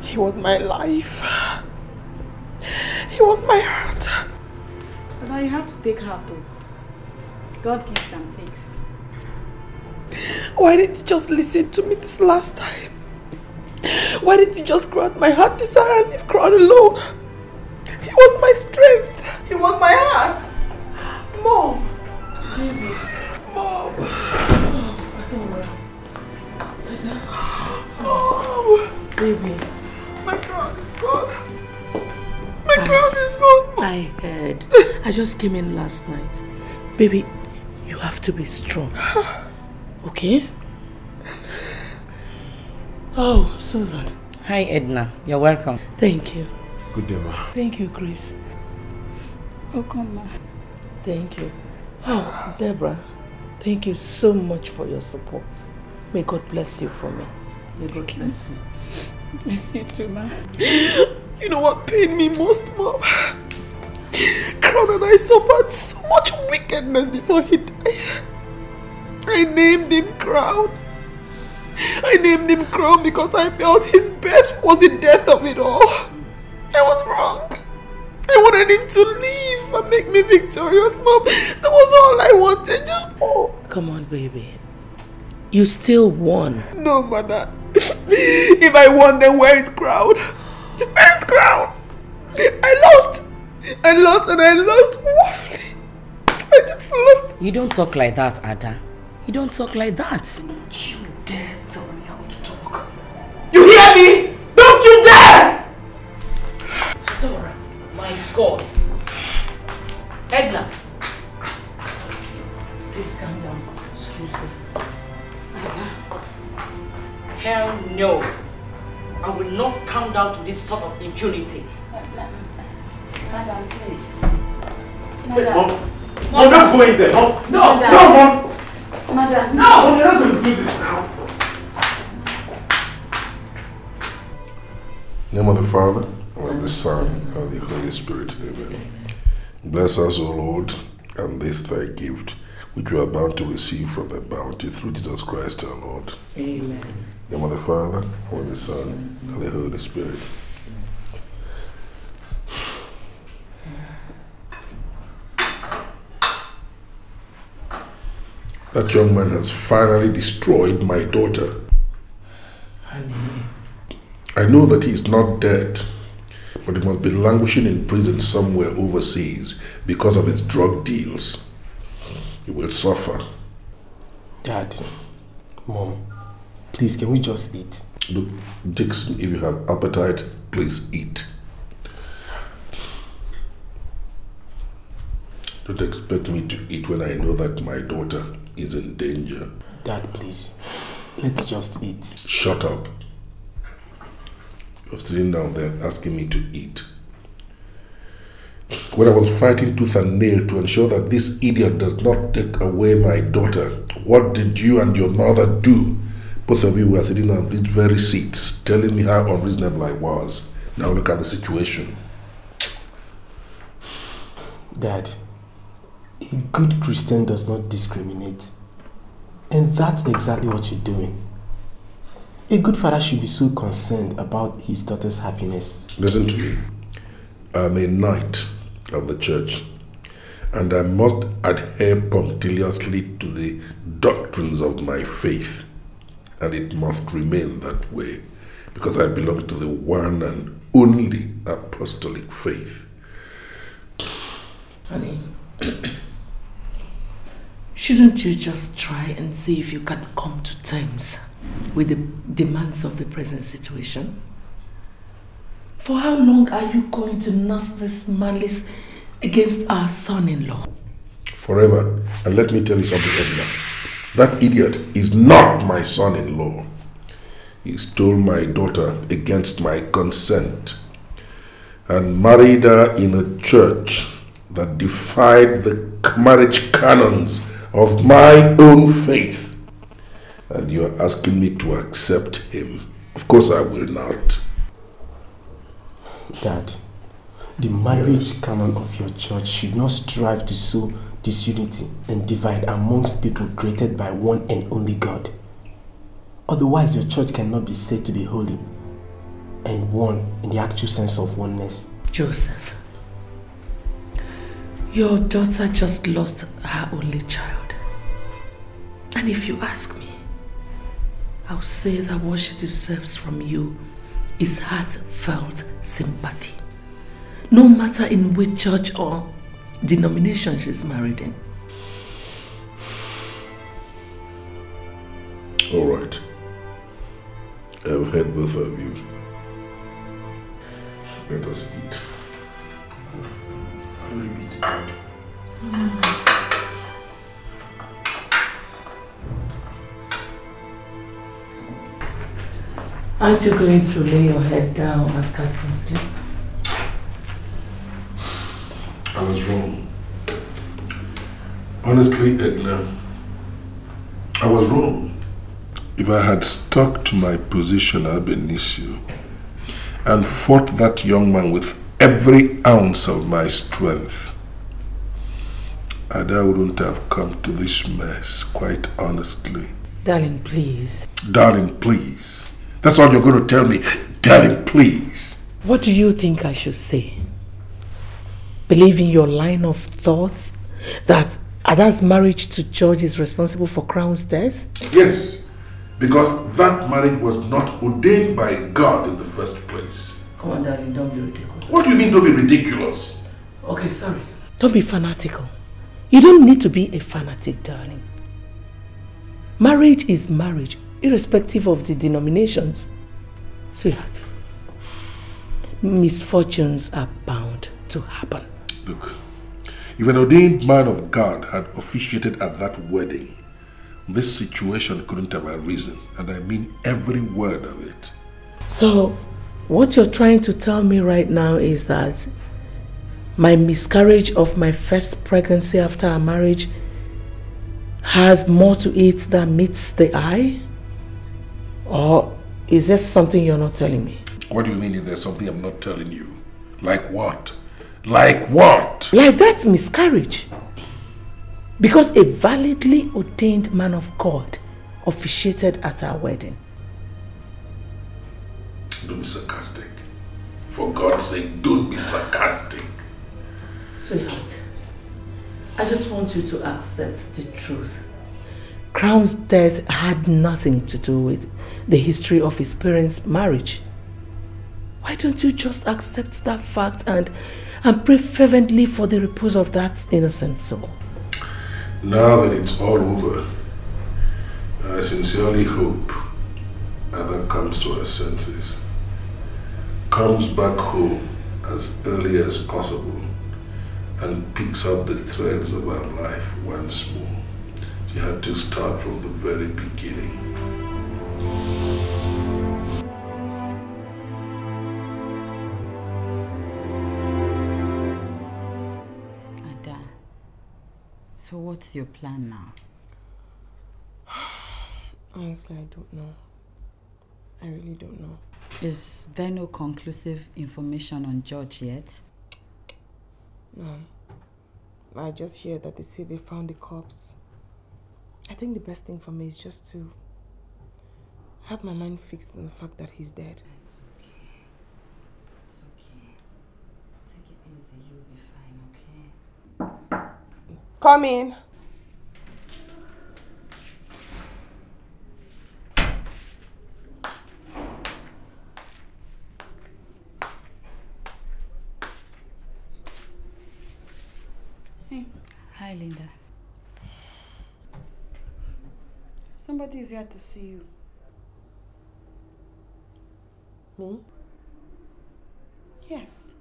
He was my life. He was my heart. But now you have to take heart though. God gives and takes. Why didn't you just listen to me this last time? Why didn't you just grant my heart desire and leave Crown alone? He was my strength. He was my heart. Mom. Baby. Mom. Oh, baby. My crown is gone. My crown is gone. Mom. I heard. I just came in last night. Baby, you have to be strong. Okay? Oh, Susan. Hi, Edna. You're welcome. Thank you. Good day, ma. Thank you, Chris. Welcome, ma. Thank you. Oh, Deborah, thank you so much for your support. May God bless you for me. May God bless you. Bless you too, man. You know what pained me most, Mom? Crown and I suffered so much wickedness before he died. I named him Crown. I named him Crown because I felt his birth was the death of it all. I was wrong. I wanted him to leave and make me victorious, Mom. That was all I wanted, just... Oh. Come on, baby. You still won. No, Mother. If I won, then where is Crown? Where is Crown? I lost and I lost woefully. I just lost. You don't talk like that, Ada. You don't talk like that. Don't you dare tell me how to talk. You hear me? Don't you dare! Dora, my God. Edna. Please calm down. Excuse me. Hell no. I will not come down to this sort of impunity. Madam, please. Mom, I'm not going there. Mom. No, Madam. no, Mom. Madam, no. Mom, you're not going to do this now. In the name of the Father, and of the Son, and of the Holy Spirit. Amen. Bless us, O Lord, and this thy gift, which we are bound to receive from thy bounty through Jesus Christ our Lord. Amen. In the name of the Father, and of the Son, and of the Holy Spirit. That young man has finally destroyed my daughter. Honey. I know that he is not dead, but he must be languishing in prison somewhere overseas because of his drug deals. He will suffer. Dad, Mom, please, can we just eat? Look, Dixon, if you have appetite, please eat. Don't expect me to eat when I know that my daughter is in danger. Dad, please, let's just eat. Shut up. You're sitting down there asking me to eat. When I was fighting tooth and nail to ensure that this idiot does not take away my daughter, what did you and your mother do? Both of you were sitting on these very seats, telling me how unreasonable I was. Now look at the situation. Dad, a good Christian does not discriminate. And that's exactly what you're doing. A good father should be so concerned about his daughter's happiness. Listen to me. I'm a knight of the church, and I must adhere punctiliously to the doctrines of my faith. And it must remain that way, because I belong to the one and only apostolic faith. Honey, shouldn't you just try and see if you can come to terms with the demands of the present situation? For how long are you going to nurse this malice against our son-in-law? Forever. And let me tell you something, Edna. That idiot is not my son-in-law. He stole my daughter against my consent and married her in a church that defied the marriage canons of my own faith. And you are asking me to accept him. Of course I will not. Dad, the marriage canon of your church should not strive to sow disunity and divide amongst people created by one and only God. Otherwise, your church cannot be said to be holy and one in the actual sense of oneness. Joseph, your daughter just lost her only child. And if you ask me, I'll say that what she deserves from you is heartfelt sympathy, no matter in which church or denomination she's married in. All right. I've heard both of you. Let us eat. Glory be to God. Aren't you going to lay your head down and catch some sleep? I was wrong. Honestly, Edna, I was wrong. If I had stuck to my position ab initio, and fought that young man with every ounce of my strength, Ada wouldn't have come to this mess, quite honestly. Darling, please. Darling, please. That's all you're going to tell me. Darling, please. What do you think I should say? Believe in your line of thoughts that Ada's marriage to George is responsible for Crown's death? Yes, because that marriage was not ordained by God in the first place. Come on, darling, don't be ridiculous. What do you mean don't be ridiculous? Okay, sorry. Don't be fanatical. You don't need to be a fanatic, darling. Marriage is marriage, irrespective of the denominations. Sweetheart, misfortunes are bound to happen. Look, if an ordained man of God had officiated at that wedding, this situation couldn't have arisen, and I mean every word of it. So, what you're trying to tell me right now is that my miscarriage of my first pregnancy after our marriage has more to it than meets the eye? Or is there something you're not telling me? What do you mean if there's something I'm not telling you? Like what? Like what? Like that miscarriage. Because a validly ordained man of God officiated at our wedding. Don't be sarcastic. For God's sake, don't be sarcastic. Sweetheart, I just want you to accept the truth. Crown's death had nothing to do with the history of his parents' marriage. Why don't you just accept that fact and pray fervently for the repose of that innocent soul? Now that it's all over, I sincerely hope Ada comes to her senses, comes back home as early as possible, and picks up the threads of her life once more. She had to start from the very beginning. Ada, so what's your plan now? Honestly, I don't know. I really don't know. Is there no conclusive information on George yet? No. I just hear that they say they found the corpse. I think the best thing for me is just to have my mind fixed on the fact that he's dead. It's okay. It's okay. Take it easy. You'll be fine, okay? Come in. Hey. Hi, Linda. Somebody is here to see you. Me? Yes.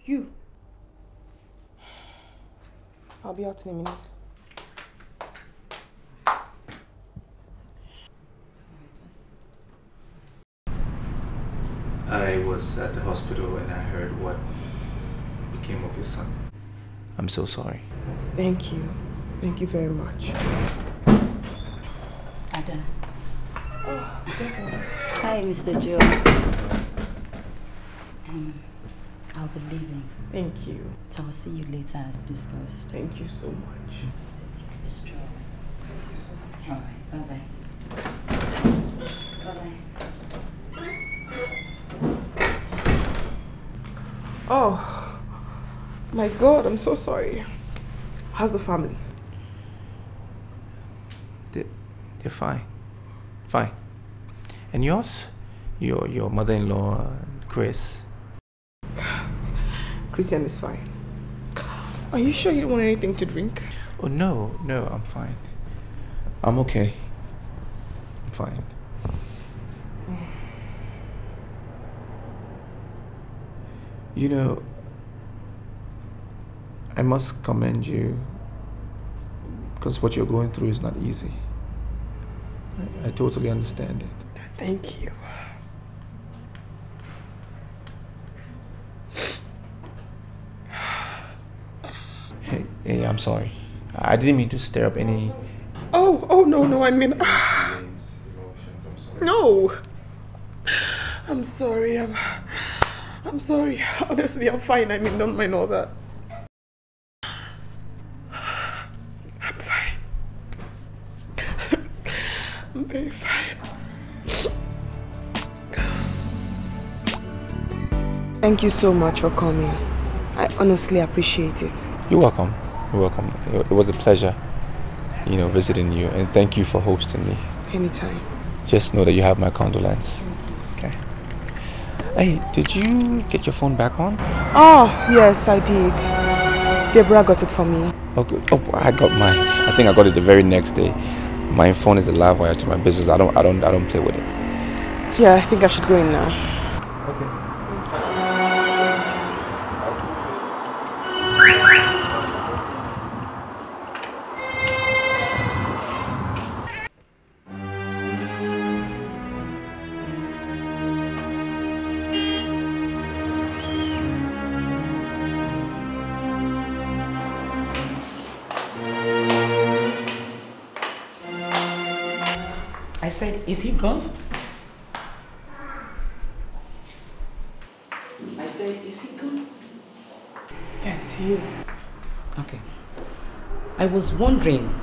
You. I'll be out in a minute. I was at the hospital and I heard what became of your son. I'm so sorry. Thank you. Thank you very much. Ada. Oh, Hi, Mr. Joe. I'll be leaving. Thank you. So I'll see you later as discussed. Thank you so much. Be strong. Thank you so much. All right. Bye-bye. Bye-bye. Oh, my God, I'm so sorry. How's the family? They're fine. Fine. And yours? Your mother-in-law, Chris? Christian is fine. Are you sure you don't want anything to drink? Oh, no, I'm fine. I'm okay. I'm fine. You know, I must commend you because what you're going through is not easy. I totally understand it. Thank you. Hey, I'm sorry. I didn't mean to stir up any... Oh, no, I mean... No. I'm sorry. I'm sorry. Honestly, I'm fine. I mean, don't mind all that. I'm fine. I'm very fine. Thank you so much for coming. I honestly appreciate it. You're welcome. You're welcome. It was a pleasure, visiting you, and thank you for hosting me. Anytime. Just know that you have my condolence. Okay. Hey, did you get your phone back on? Oh, yes, I did. Deborah got it for me. Oh, good. Oh, I got mine. I think I got it the very next day. My phone is a live wire to my business. I don't play with it. Yeah, I think I should go in now. Okay. I said, is he gone? I said, is he gone? Yes, he is. Okay. I was wondering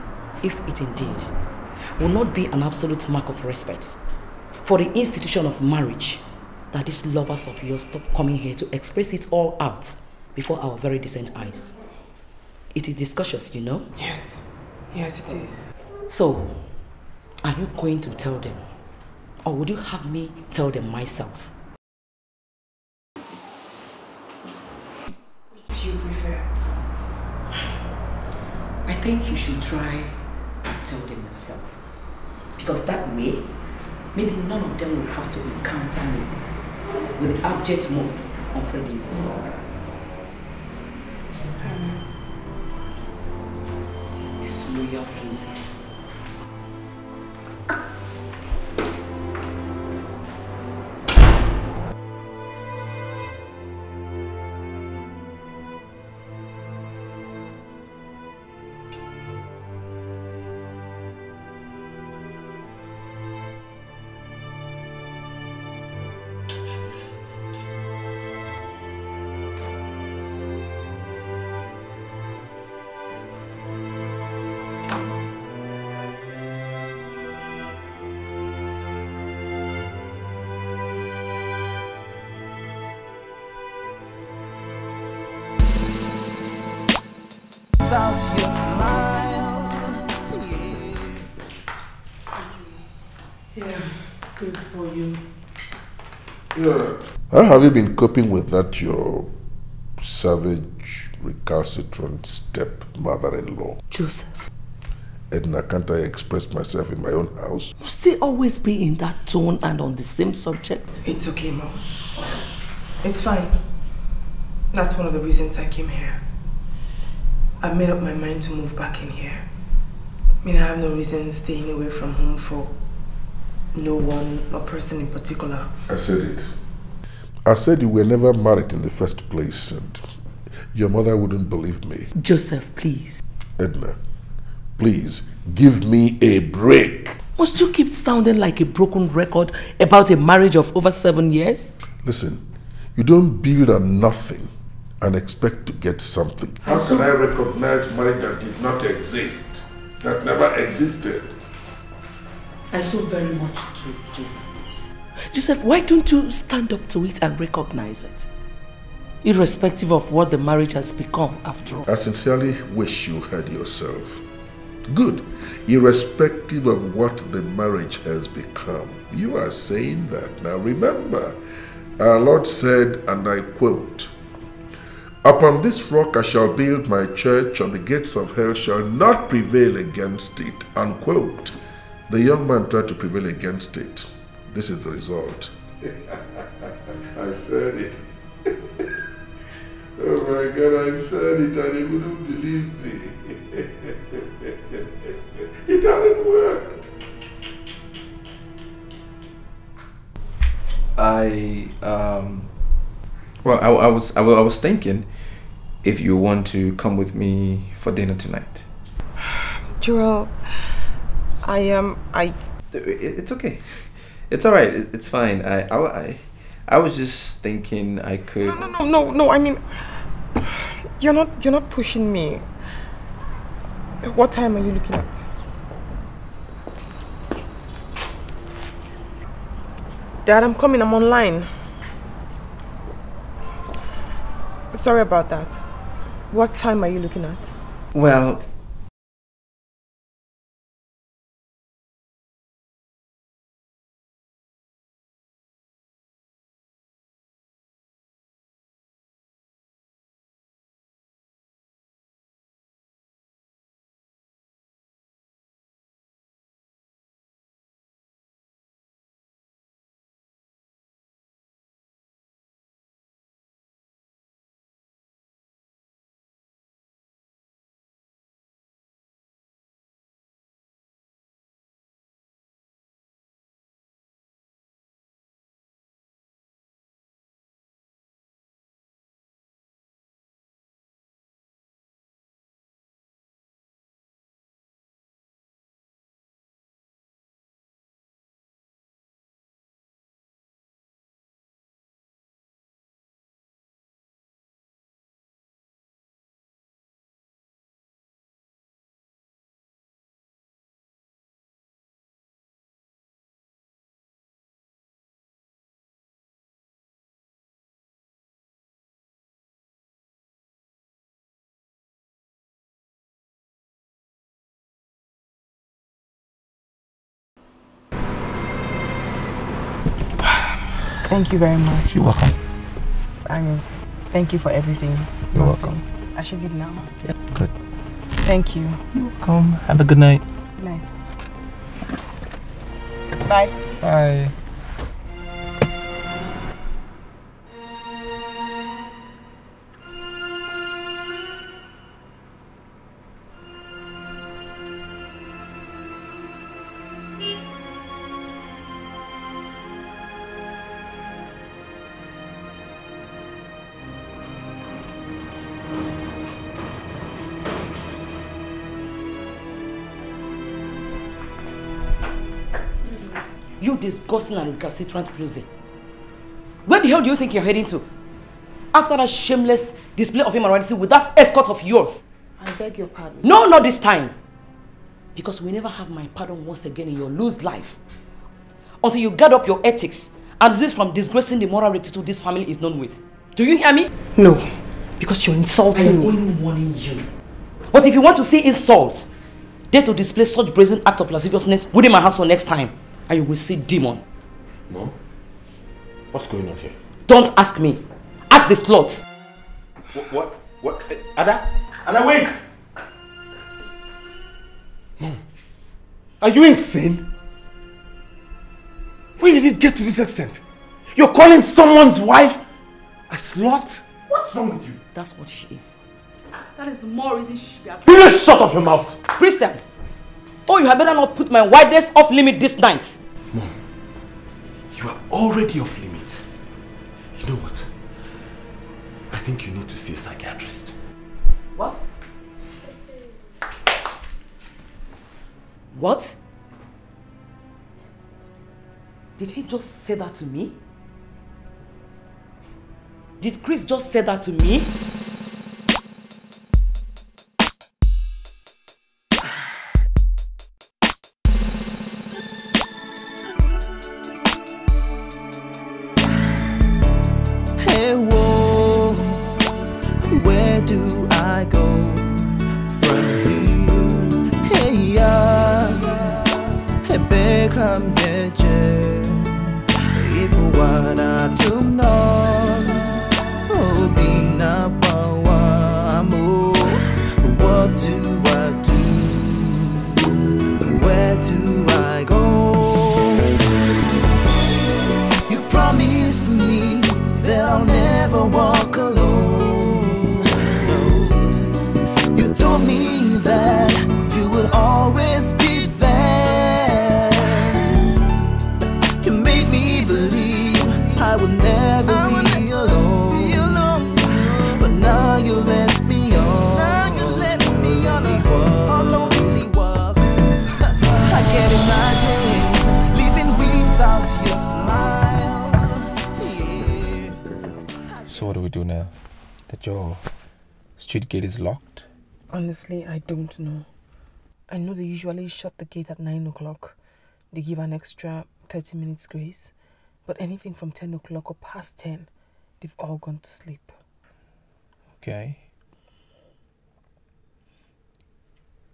if it indeed will not be an absolute mark of respect for the institution of marriage that these lovers of yours stop coming here to express it all out before our very decent eyes. It is discourteous, you know? Yes. Yes, it is. So, are you going to tell them? Or would you have me tell them myself? What do you prefer? I think you should try to tell them yourself. Because that way, maybe none of them will have to encounter me with the abject mood of friendliness. Disloyal fusing. Your smile. Yeah, it's good for you. Yeah. How have you been coping with that, your savage, recalcitrant stepmother-in-law? Joseph. Edna, can't I express myself in my own house? Must it always be in that tone and on the same subject? It's okay, Mom. It's fine. That's one of the reasons I came here. I've made up my mind to move back in here. I mean, I have no reason staying away from home for no one or person in particular. I said it. I said you were never married in the first place and your mother wouldn't believe me. Joseph, please. Edna, please give me a break. Must you keep sounding like a broken record about a marriage of over 7 years? Listen, you don't build on nothing and expect to get something. How can I recognize marriage that did not exist, that never existed? I so very much do, Joseph. Joseph, why don't you stand up to it and recognize it? Irrespective of what the marriage has become after all. I sincerely wish you had yourself. Good. Irrespective of what the marriage has become. You are saying that. Now remember, our Lord said, and I quote, "Upon this rock I shall build my church, and the gates of hell shall not prevail against it." Unquote. The young man tried to prevail against it. This is the result. I said it. Oh my God, I said it and he wouldn't believe me. It hasn't worked. Well, I was thinking if you want to come with me for dinner tonight. Joel, It's okay. It's all right. It's fine. I was just thinking I could... No, I mean... You're not pushing me. What time are you looking at? Dad, I'm coming. I'm online. Sorry about that. What time are you looking at? Well... Thank you very much. You're welcome. Thank you for everything. You're welcome. I should leave now. Yeah, good. Thank you. You're welcome. Have a good night. Good night. Bye. Bye. You disgusting and recalcitrant floozy. Where the hell do you think you're heading to? After that shameless display of immorality with that escort of yours. I beg your pardon. No, not this time. Because we never have my pardon once again in your loose life. Until you guard up your ethics and desist from disgracing the moral rectitude this family is known with. Do you hear me? No. Because you're insulting me. I'm only warning you. But if you want to see insult, dare to display such brazen act of lasciviousness within my household next time. And you will see demon. Mom? What's going on here? Don't ask me. Ask the slut. What? Ada? Ada, wait! Mom, are you insane? When did it get to this extent? You're calling someone's wife a slut? What's wrong with you? That's what she is. That is the more reason she should be You just shut up your mouth! Christian! Oh, you had better not put my wildest off limit this night. Mom, you are already off limit. You know what? I think you need to see a psychiatrist. What? What? Did he just say that to me? Did Chris just say that to me? So what do we do now? That your street gate is locked? Honestly, I don't know. I know they usually shut the gate at 9 o'clock. They give an extra 30 minutes grace. But anything from 10 o'clock or past 10, they've all gone to sleep. Okay.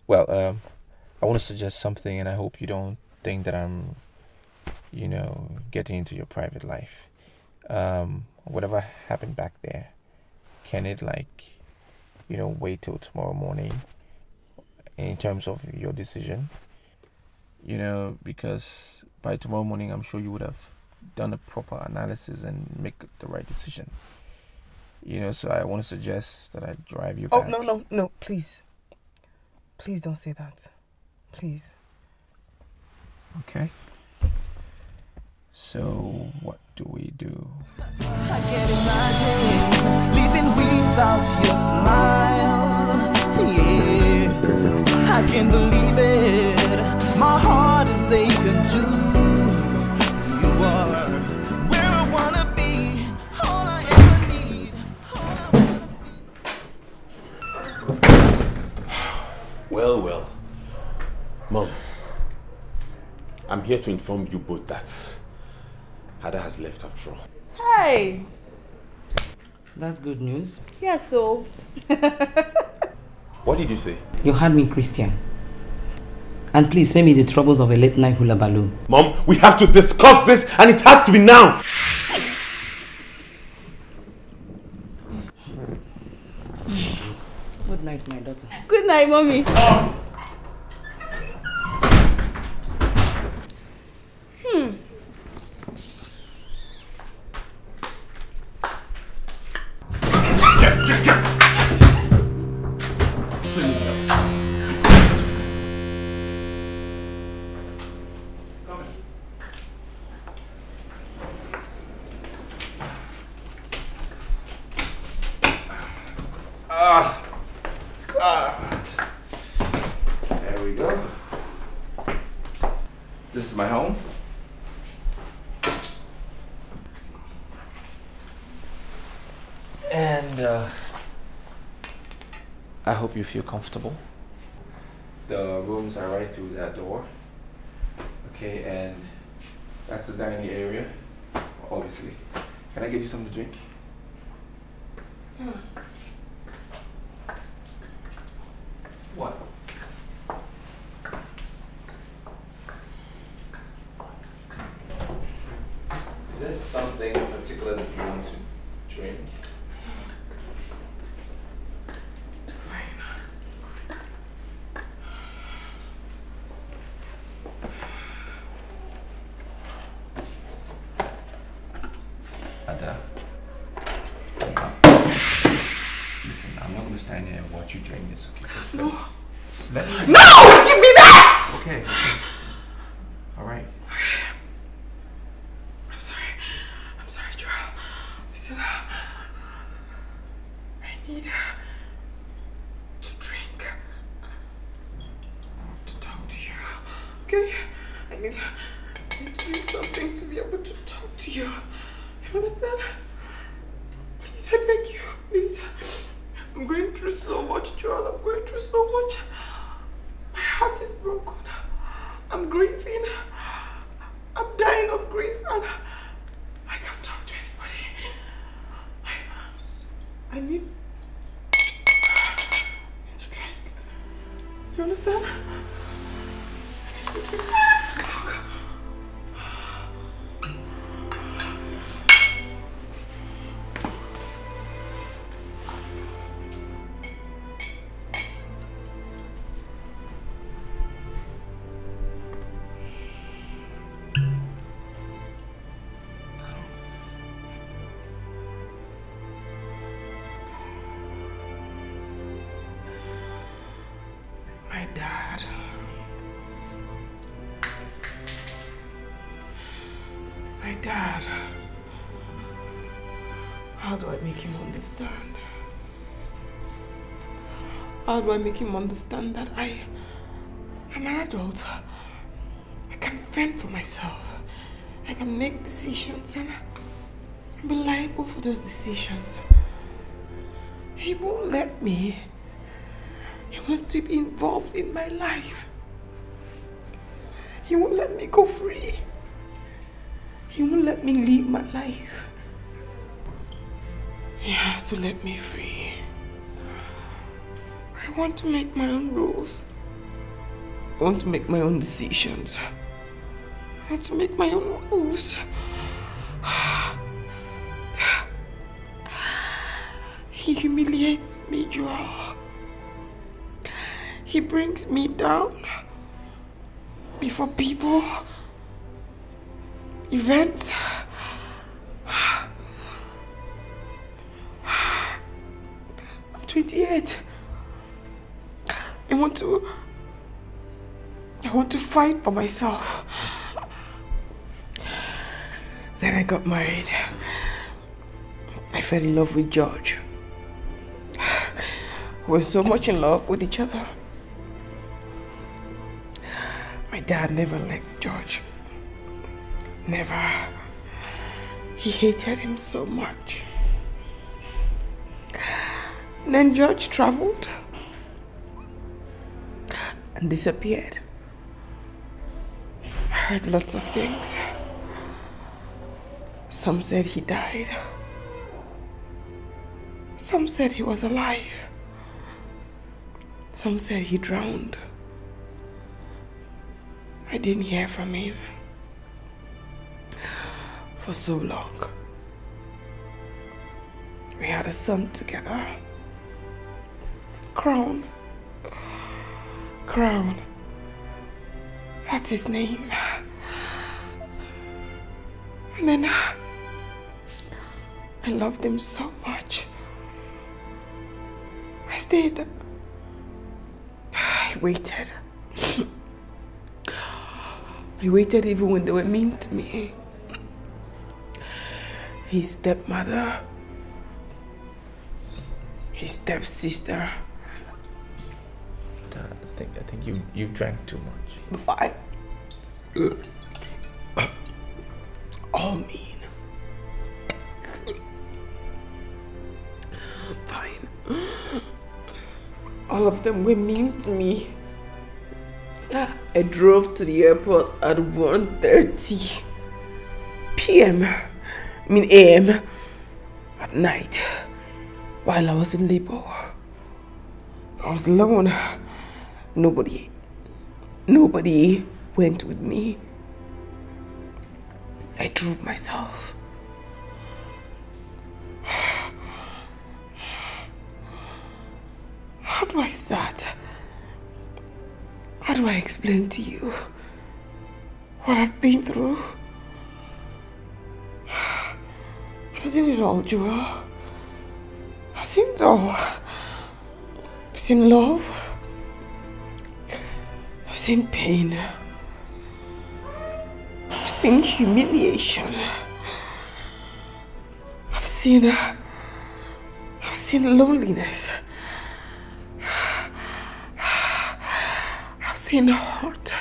Well, I want to suggest something, and I hope you don't think that I'm, getting into your private life. Whatever happened back there, can it, wait till tomorrow morning in terms of your decision? Because by tomorrow morning, I'm sure you would have done a proper analysis and make the right decision. So I want to suggest that I drive you back. Oh, no, please. Please don't say that. Please. Okay. So, what do we do? I can't imagine living without your smile. Yeah, I can't believe it. My heart is aching too. You are where I wanna be, all I ever need. Well. Mom, I'm here to inform you both that Ada has left after all. Hey! That's good news. Yeah, so... What did you say? You heard me, Christian. And please spare me the troubles of a late night hula balloon. Mom, we have to discuss this and it has to be now! Good night, my daughter. Good night, Mommy. There we go. This is my home. And I hope you feel comfortable. The rooms are right through that door. Okay, and that's the dining area, obviously. Can I get you something to drink? What? Is there something in particular that you want to drink? Ada, listen, I'm not going to stand here and watch you drink this, okay? Just No. Let me... No! Give me that! Okay. All right. I'm sorry, Joel. Listen, I need to drink, to talk to you, okay? I need to do something to be able to talk to you. You understand? Please, I beg you, please. I'm going through so much, Joel. I'm going through so much. My heart is broken. I'm grieving. I'm dying of grief, and I can't talk to anybody. I need to drink. You understand? I need to drink to talk. My dad. My dad. How do I make him understand? How do I make him understand that I'm an adult? I can fend for myself. I can make decisions and be liable liable for those decisions. He won't let me. He wants to be involved in my life. He won't let me go free. He won't let me live my life. He has to let me free. I want to make my own rules. I want to make my own decisions. I want to make my own moves. He humiliates me, Joel. He brings me down before people, events. I'm 28. I want to fight for myself. Then I got married. I fell in love with George. We were so much in love with each other. My dad never liked George. Never. He hated him so much. And then George traveled and disappeared. I heard lots of things. Some said he died. Some said he was alive. Some said he drowned. I didn't hear from him for so long. We had a son together. Crown. Crown. That's his name. And then I loved him so much. I stayed. I waited. I waited even when they were mean to me. His stepmother, his stepsister. Dad, I think you drank too much. Fine. All mean. Fine. All of them were mean to me. I drove to the airport at 1:30 p.m. AM at night while I was in labor. I was alone. Nobody went with me. I drove myself. How do I start? How do I explain to you what I've been through? I've seen it all, Joel. I've seen it all. I've seen love. I've seen pain. I've seen humiliation. I've seen loneliness. I've seen hurt.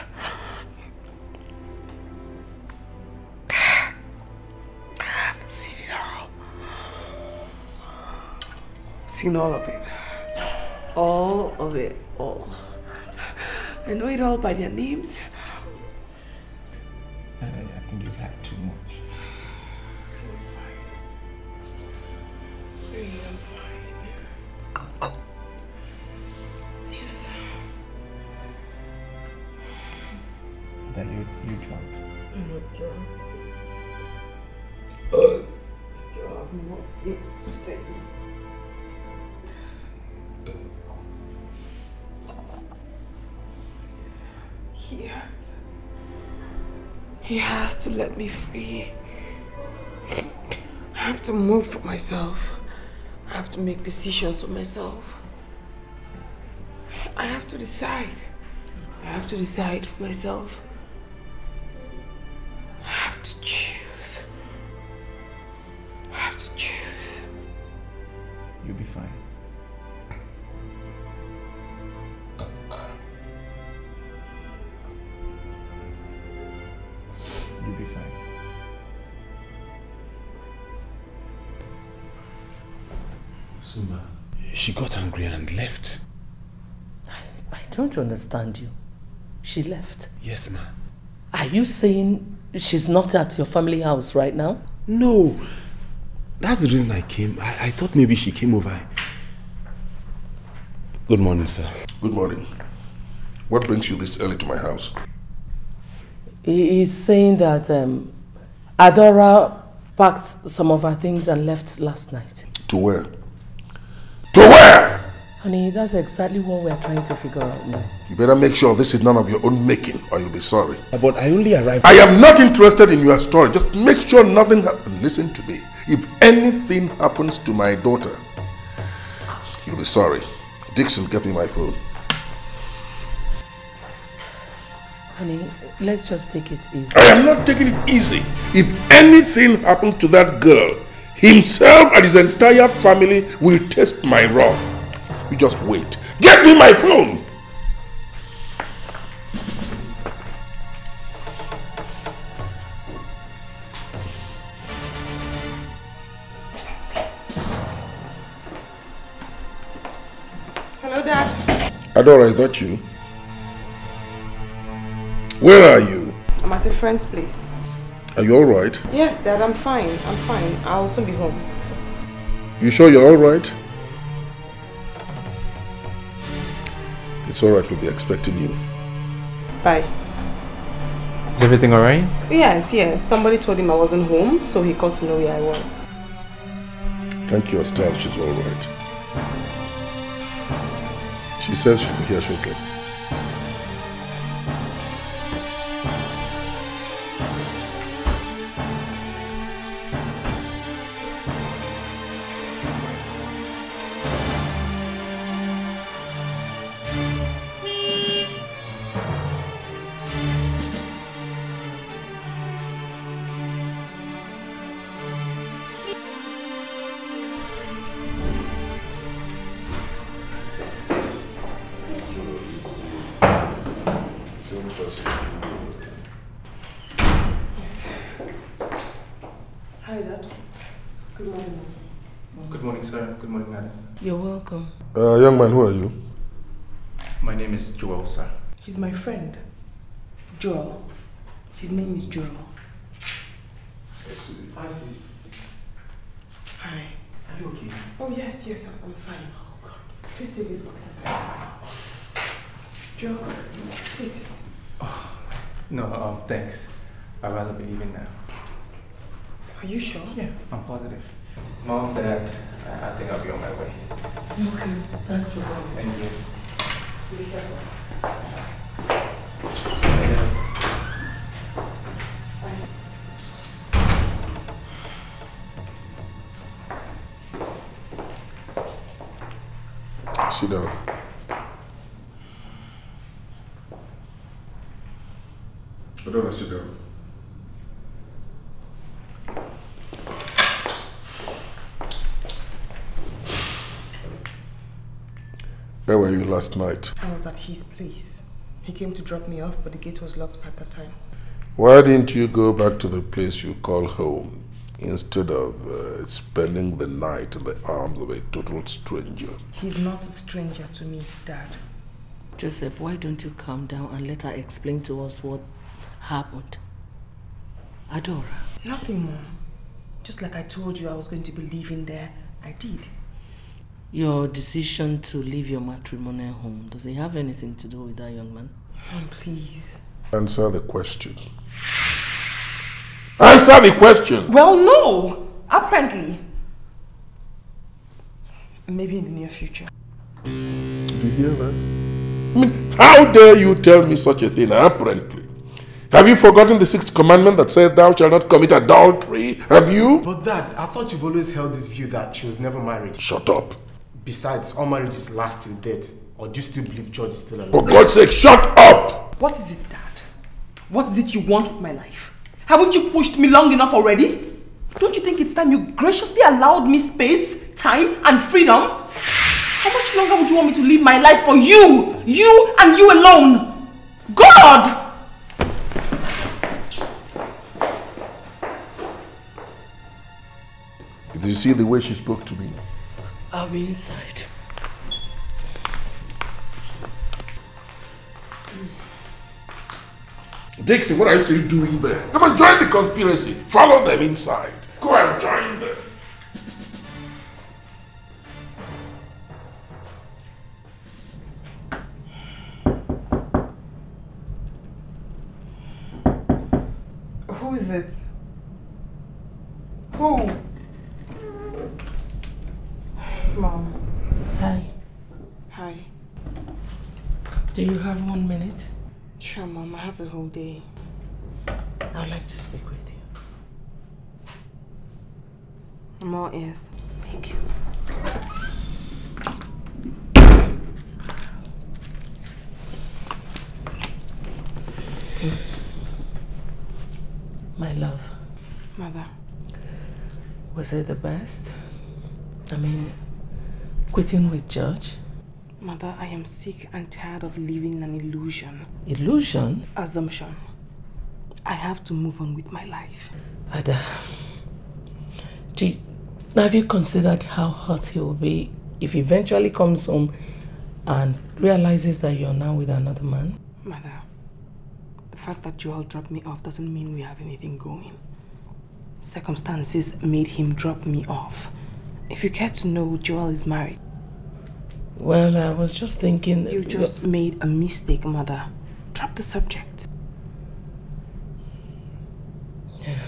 I've seen it all. I've seen all of it. All of it, all. I know it all by their names. I think you've had too much. That you drunk. I'm not drunk. Still have more things to say. He has to let me free. I have to move for myself. I have to make decisions for myself. I have to decide. I have to decide for myself. I have to choose. I have to choose. You'll be fine. You'll be fine. Suma, she got angry and left. I don't understand you. She left? Yes, ma. Are you saying she's not at your family house right now? No. That's the reason I came. I thought maybe she came over. Good morning, sir. Good morning. What brings you this early to my house? He's saying that Adora packed some of her things and left last night. To where? To where? Honey, that's exactly what we're trying to figure out now. You better make sure this is none of your own making or you'll be sorry. But I only arrived... I am not interested in your story. Just make sure nothing happens. Listen to me. If anything happens to my daughter, you'll be sorry. Dixon, get me my phone. Honey, let's just take it easy. I am not taking it easy. If anything happens to that girl, himself and his entire family will taste my wrath. You just wait. Get me my phone! Hello, Dad. Adora, is that you? Where are you? I'm at a friend's place. Are you alright? Yes, Dad, I'm fine. I'm fine. I'll soon be home. You sure you're alright? It's alright, we'll be expecting you. Bye. Is everything alright? Yes. Somebody told him I wasn't home, so he got to know where I was. Thank you, Estelle, she's alright. She says she'll be here shortly. Hi, Dad. Good morning. Good morning, sir. Good morning, madam. You're welcome. Young man, who are you? My name is Joel, sir. He's my friend. Joel. His name is Joel. Hi, sis. Hi. Are you okay? Oh, yes, I'm fine. Oh, God. Please take these boxes out. Joel, please sit. Oh, no, thanks. I'd rather be leaving now. Are you sure? Yeah, I'm positive. Mom, Dad, I think I'll be on my way. Okay, thanks for coming. Thank you. Be careful. Sit down. Adora, sit down. Where were you last night? I was at his place. He came to drop me off, but the gate was locked at that time. Why didn't you go back to the place you call home instead of spending the night in the arms of a total stranger? He's not a stranger to me, Dad. Joseph, why don't you calm down and let her explain to us what happened? Adora. Nothing more. Just like I told you I was going to be living there, I did. Your decision to leave your matrimonial home, does it have anything to do with that young man? Mom, please. Answer the question. Answer the question! Well, no! Apparently. Maybe in the near future. Did you hear that? I mean, how dare you tell me such a thing, apparently? Have you forgotten the 6th commandment that says thou shalt not commit adultery? Have you? But Dad, I thought you've always held this view that she was never married. Shut up. Besides, all marriages last till death. Or do you still believe George is still alive? For God's sake, shut up! What is it, Dad? What is it you want with my life? Haven't you pushed me long enough already? Don't you think it's time you graciously allowed me space, time, and freedom? How much longer would you want me to live my life for you? You and you alone? God! Did you see the way she spoke to me? I'll be inside. Dixie, what are you still doing there? Come on, join the conspiracy. Follow them inside. Go and join them. Who is it? Who? Mom. Hi. Hi. Do you have 1 minute? Sure, Mom. I have the whole day. I'd like to speak with you. I'm all ears. Thank you. My love. Mother. Was it the best? I mean, quitting with George? Mother, I am sick and tired of living in an illusion. Illusion? Assumption. I have to move on with my life. Ada, have you considered how hurt he will be if he eventually comes home and realizes that you're now with another man? Mother, the fact that Joel dropped me off doesn't mean we have anything going. Circumstances made him drop me off. If you care to know, Joel is married. Well, I was just thinking... You just made a mistake, Mother. Drop the subject. Yeah.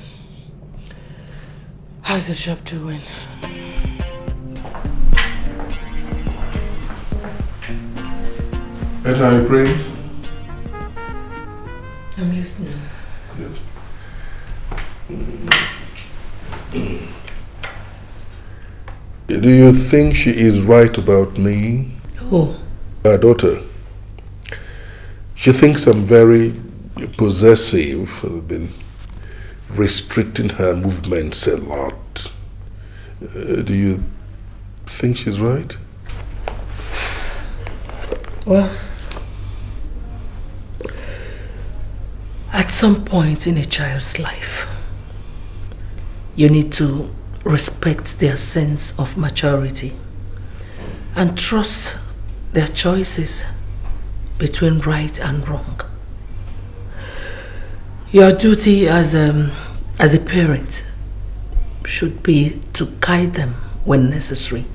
How's the shop doing? And are you praying? I'm listening. Good. Do you think she is right about me? Who? Her daughter. She thinks I'm very possessive. I've been restricting her movements a lot. Do you think she's right? Well, at some point in a child's life, you need to respect their sense of maturity and trust their choices between right and wrong. Your duty as a parent should be to guide them when necessary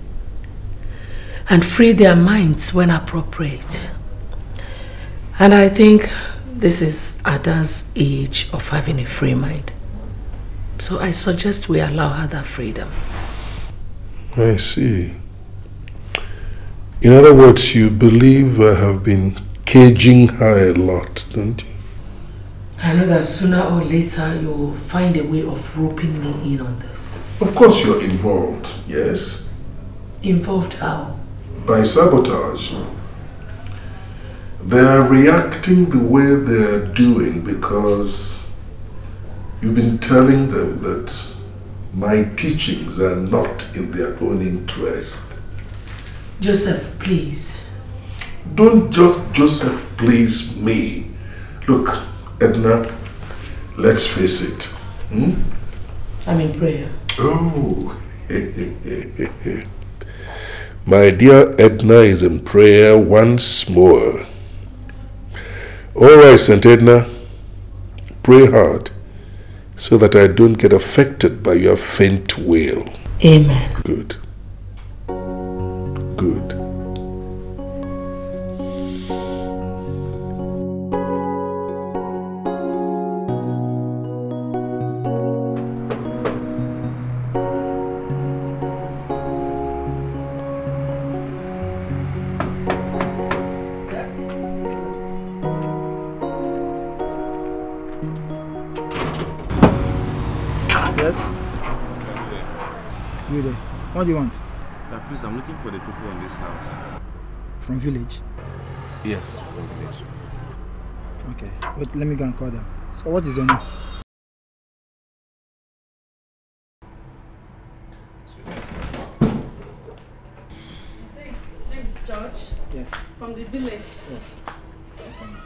and free their minds when appropriate. And I think this is Ada's age of having a free mind. So I suggest we allow her that freedom. I see. In other words, you believe I have been caging her a lot, don't you? I know that sooner or later you will find a way of roping me in on this. Of course you're involved, yes? Involved how? By sabotage. They are reacting the way they are doing because you've been telling them that my teachings are not in their own interest. Joseph, please. Don't just Joseph please me. Look, Edna, let's face it. Hmm? I'm in prayer. Oh. My dear Edna is in prayer once more. All right, St. Edna. Pray hard so that I don't get affected by your faint will. Amen. Good. Good. Yes? You there? What do you want? Please, I'm looking for the people in this house. From village? Yes, from village. Okay. Wait, let me go and call them. So what is your name? His name is George. Yes. From the village. Yes. Yes, I'm...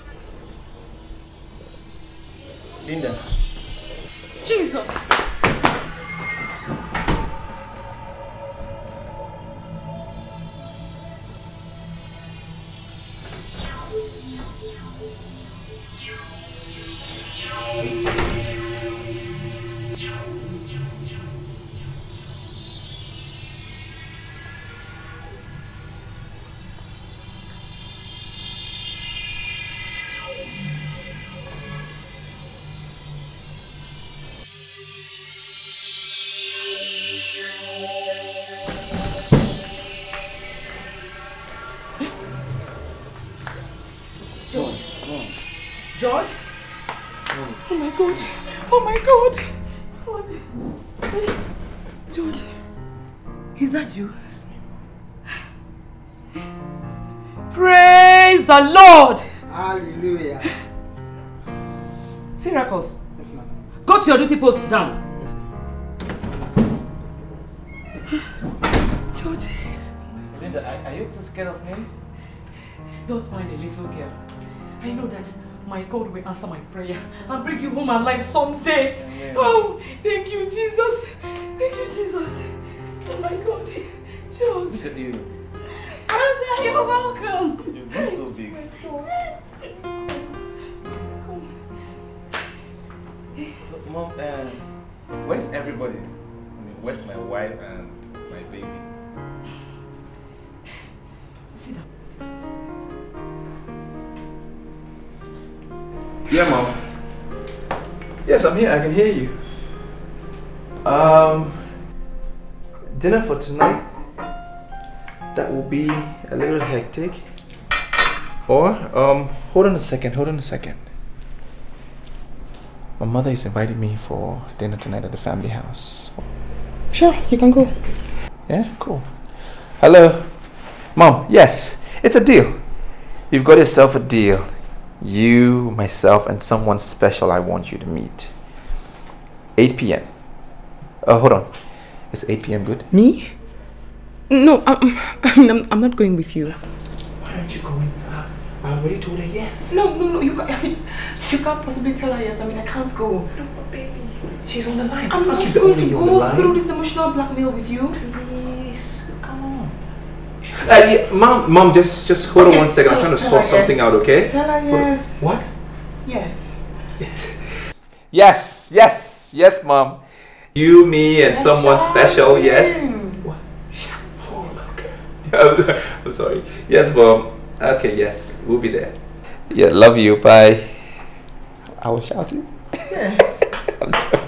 Linda. Jesus! George. George? Oh my God. Oh my God. George. Is that you? It's me. Praise the Lord. Hallelujah. Syracuse. Yes, madam. Go to your duty post now. Yes, George. Linda, are you still scared of me? Don't mind a little girl. I know that my God will answer my prayer and bring you home alive someday. Amen. Oh, thank you, Jesus. Thank you, Jesus. Oh my God. George. Look at you. Brother, you're welcome. You look so big. So, Mom, where's everybody? I mean, where's my wife and my baby? Sit down. Yeah, Mom. Yes, I'm here. I can hear you. Dinner for tonight. That will be a little hectic. Or, hold on a second. My mother is inviting me for dinner tonight at the family house. Sure, you can go. Yeah, cool. Hello. Mom, yes, it's a deal. You've got yourself a deal. You, myself, and someone special I want you to meet. 8 p.m. Hold on. Is 8 p.m. good? Me? No, I'm not going with you. Why aren't you going? I already told her yes. No, you can't possibly tell her yes. I mean, I can't go. No, but baby, she's on the line. I'm not going to go through this emotional blackmail with you. Please, come on. Yeah, Mom, just hold on 1 second. I'm trying to sort something out, okay? Tell her yes. What? Yes. Yes, Mom. You, me, and someone special, yes. What? I'm sorry. Yes, Mom. Okay, yes, we'll be there. Yeah, love you. Bye. I was shouting. Yes. I'm sorry.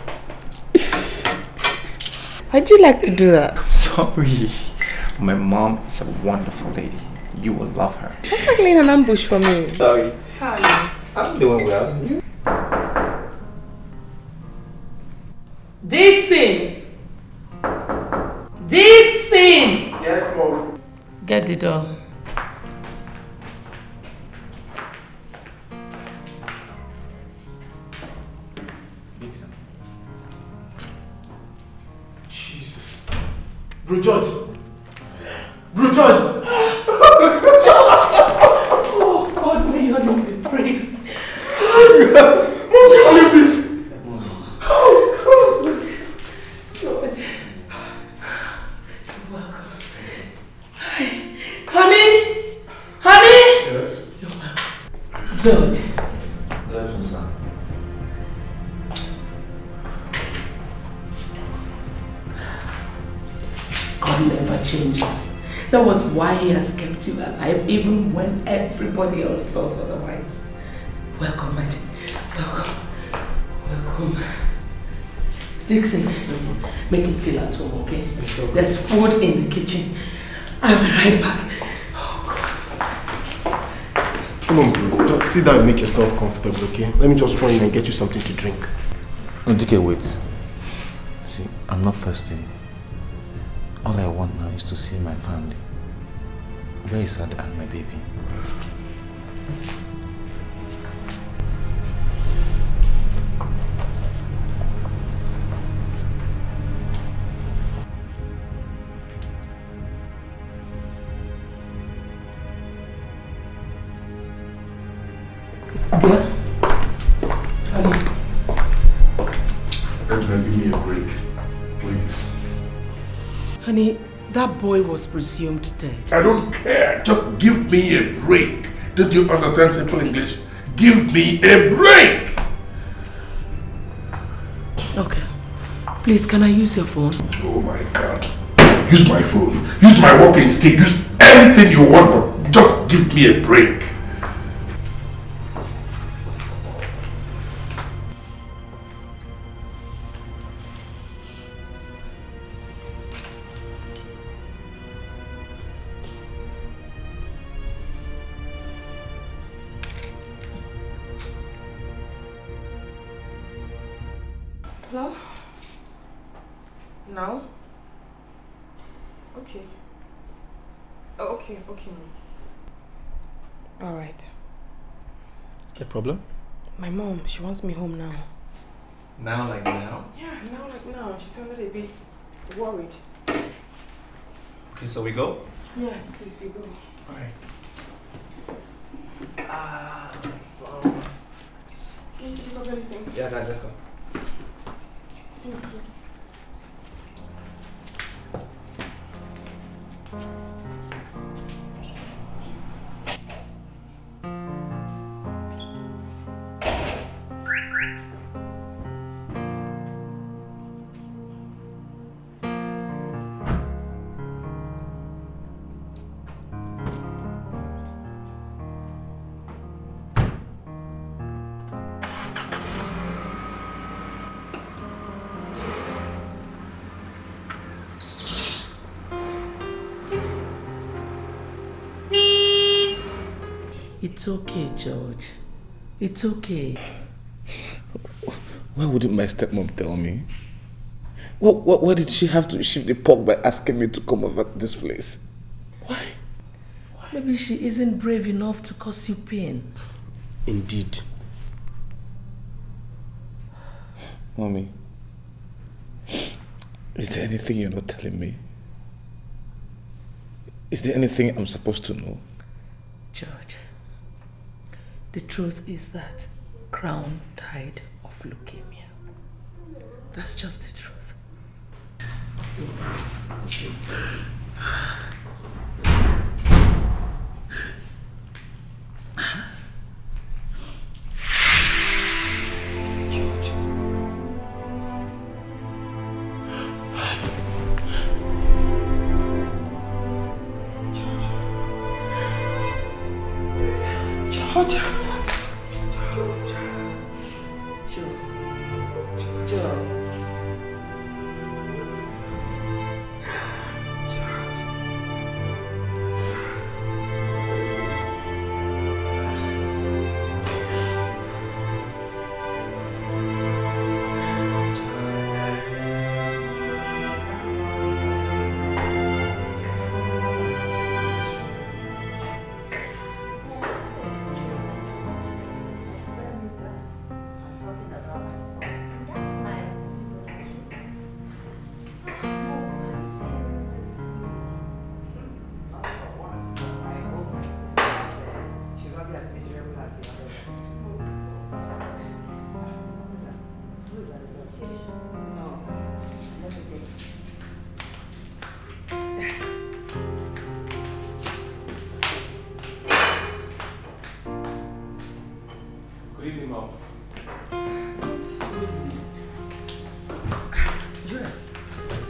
Why'd you like to do that? I'm sorry. My mom is a wonderful lady. You will love her. That's like laying an ambush for me. Sorry. How are you? I'm doing well. You? Dixon! Yes, Mom. Get the door. Dixon. Jesus. Bro George! Oh God, may your name be praised. Mom, you believe this? George. You're welcome. Honey? Yes? You're welcome. George. Yes, sir. God never changes. That was why he has kept you alive even when everybody else thought otherwise. Welcome, Magic. Welcome. Dixon, make him feel at home, okay? Okay. There's food in the kitchen. I'll be right back. Come on, bro. Just sit down and make yourself comfortable, okay? Let me just run in and get you something to drink. DK, wait. See, I'm not thirsty. All I want now is to see my family. Where is Ada and my baby? Dear? Honey. Edna, give me a break, please. Honey, that boy was presumed dead. I don't care. Just give me a break. Don't you understand simple English? Give me a break! Okay. Please, can I use your phone? Oh my God. Use my phone. Use my walking stick. Use anything you want, but just give me a break. Hello? Now? Okay. Oh, okay, okay. Alright. Is there a problem? My mom, she wants me home now. Now, like now? Yeah, now like now. She sounded a bit worried. Okay, so we go? Yes, please, we go. Alright. Can you think of anything? Yeah, guys, let's go. Thank you. It's okay, George. It's okay. Why wouldn't my stepmom tell me? Why did she have to shift the pork by asking me to come over to this place? Why? Maybe she isn't brave enough to cause you pain. Indeed. Mommy, is there anything you're not telling me? Is there anything I'm supposed to know? George, the truth is that Crown died of leukemia. That's just the truth.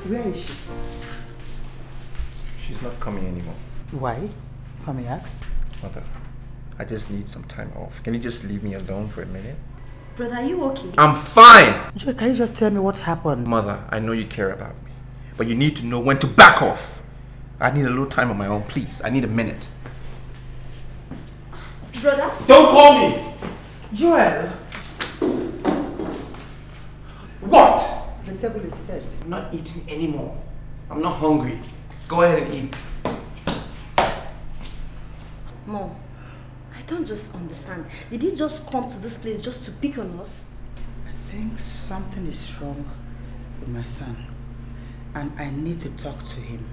Where is she? She's not coming anymore. Why? If I may ask. Mother, I just need some time off. Can you just leave me alone for a minute? Brother, are you okay? I'm fine! Joy, can you just tell me what happened? Mother, I know you care about me, but you need to know when to back off. I need a little time on my own, please. I need a minute. Brother? Don't call me! Joel! What? The table is set. I'm not eating anymore. I'm not hungry. Go ahead and eat. Mom, I don't just understand. Did he just come to this place just to pick on us? I think something is wrong with my son. And I need to talk to him.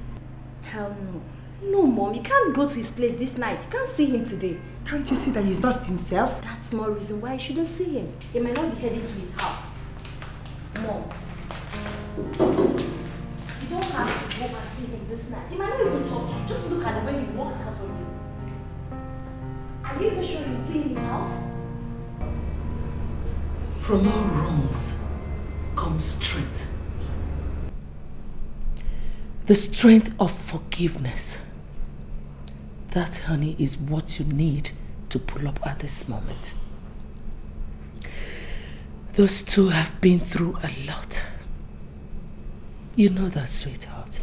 Hell no. No, Mom, you can't go to his place this night. You can't see him today. Can't you see that he's not himself? That's more reason why you shouldn't see him. He might not be heading to his house. Mom, you don't have to go and see him this night. He might not even talk to you. Just look at the way he walked out on you. Are you even sure he'll be in his house? From all wrongs comes strength. The strength of forgiveness. That, honey, is what you need to pull up at this moment. Those two have been through a lot. You know that, sweetheart.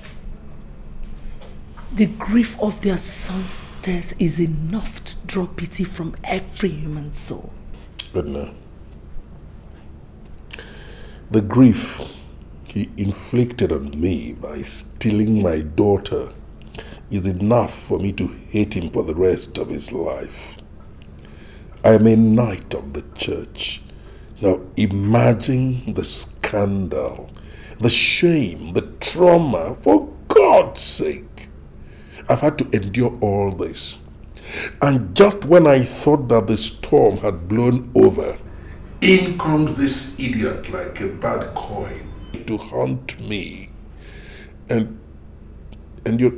The grief of their son's death is enough to draw pity from every human soul. But no. The grief he inflicted on me by stealing my daughter is enough for me to hate him for the rest of his life. I am a knight of the church. Now imagine the scandal, the shame, the trauma, for God's sake. I've had to endure all this. And just when I thought that the storm had blown over, in comes this idiot like a bad coin to haunt me. And you're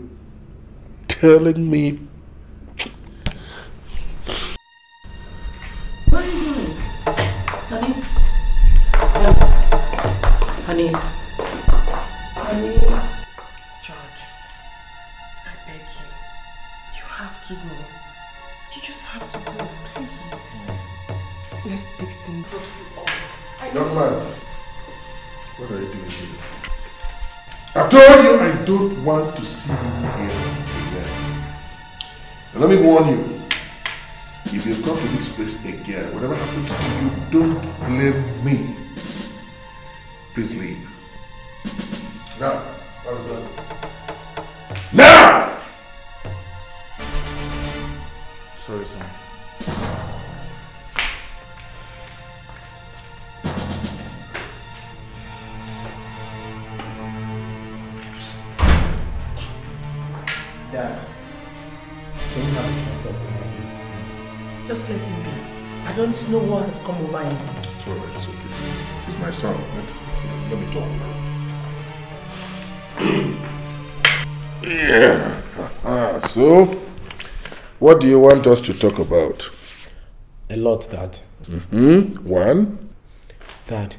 telling me... What are you doing? Honey? Honey? Honey? George, I beg you. You have to go. You just have to go, please. Let's Dixon drop you off. Young man, what are you doing here? I've told you I don't want to see you here again. And let me warn you, if you come to this place again, whatever happens to you, don't blame me. Please leave. Now, let's go. Now! Sorry, son. Dad, can you have a short talk about this, please? Just let him be. I don't know what has come over him. It's alright, it's okay. He's my son. Let me talk. Yeah. So, what do you want us to talk about? A lot, Dad. One? Dad,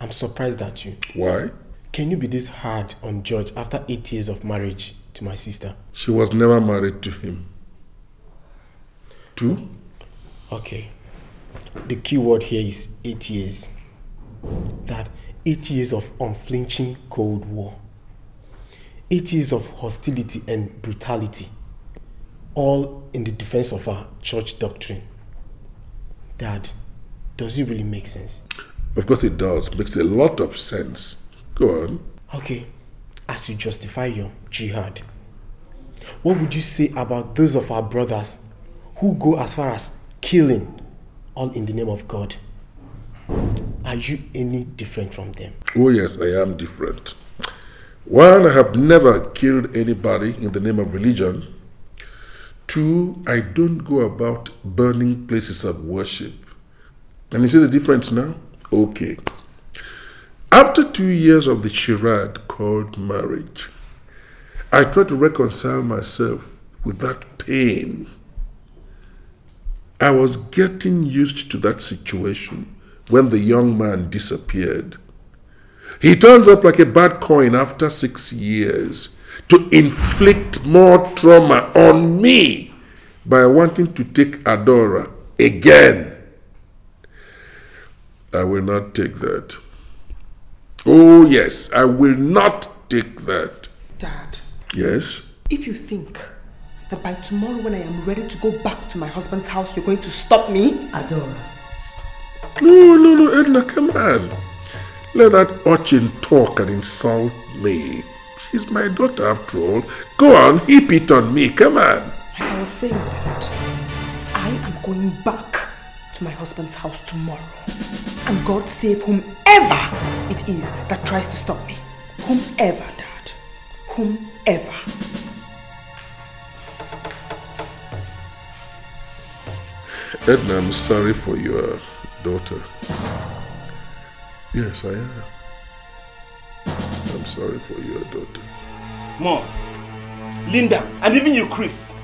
I'm surprised at you. Why? Can you be this hard on George after 8 years of marriage to my sister? She was never married to him. 2? Okay. The key word here is 8 years. Dad, 8 years of unflinching Cold War. 8 years of hostility and brutality. All in the defense of our church doctrine. Dad, does it really make sense? Of course it does. Makes a lot of sense. Go on. Okay. As you justify your jihad, what would you say about those of our brothers who go as far as killing, all in the name of God? Are you any different from them? Oh yes, I am different. One, I have never killed anybody in the name of religion. 2, I don't go about burning places of worship. And you see the difference now? Okay. After 2 years of the charade called marriage, I tried to reconcile myself with that pain. I was getting used to that situation when the young man disappeared. He turns up like a bad coin after 6 years to inflict more trauma on me by wanting to take Adora again. I will not take that. Oh yes, I will not take that. Dad. Yes? If you think that by tomorrow when I am ready to go back to my husband's house, you're going to stop me? Adora. No, Edna, come on. Let that urchin talk and insult me. She's my daughter after all. Go on, heap it on me, come on. Like I was saying, Dad, I am going back to my husband's house tomorrow. And God save whomever it is that tries to stop me. Whomever, Dad. Whomever. Edna, I'm sorry for your daughter. Yes, I am. I'm sorry for your daughter. Mom, Linda, and even you, Chris.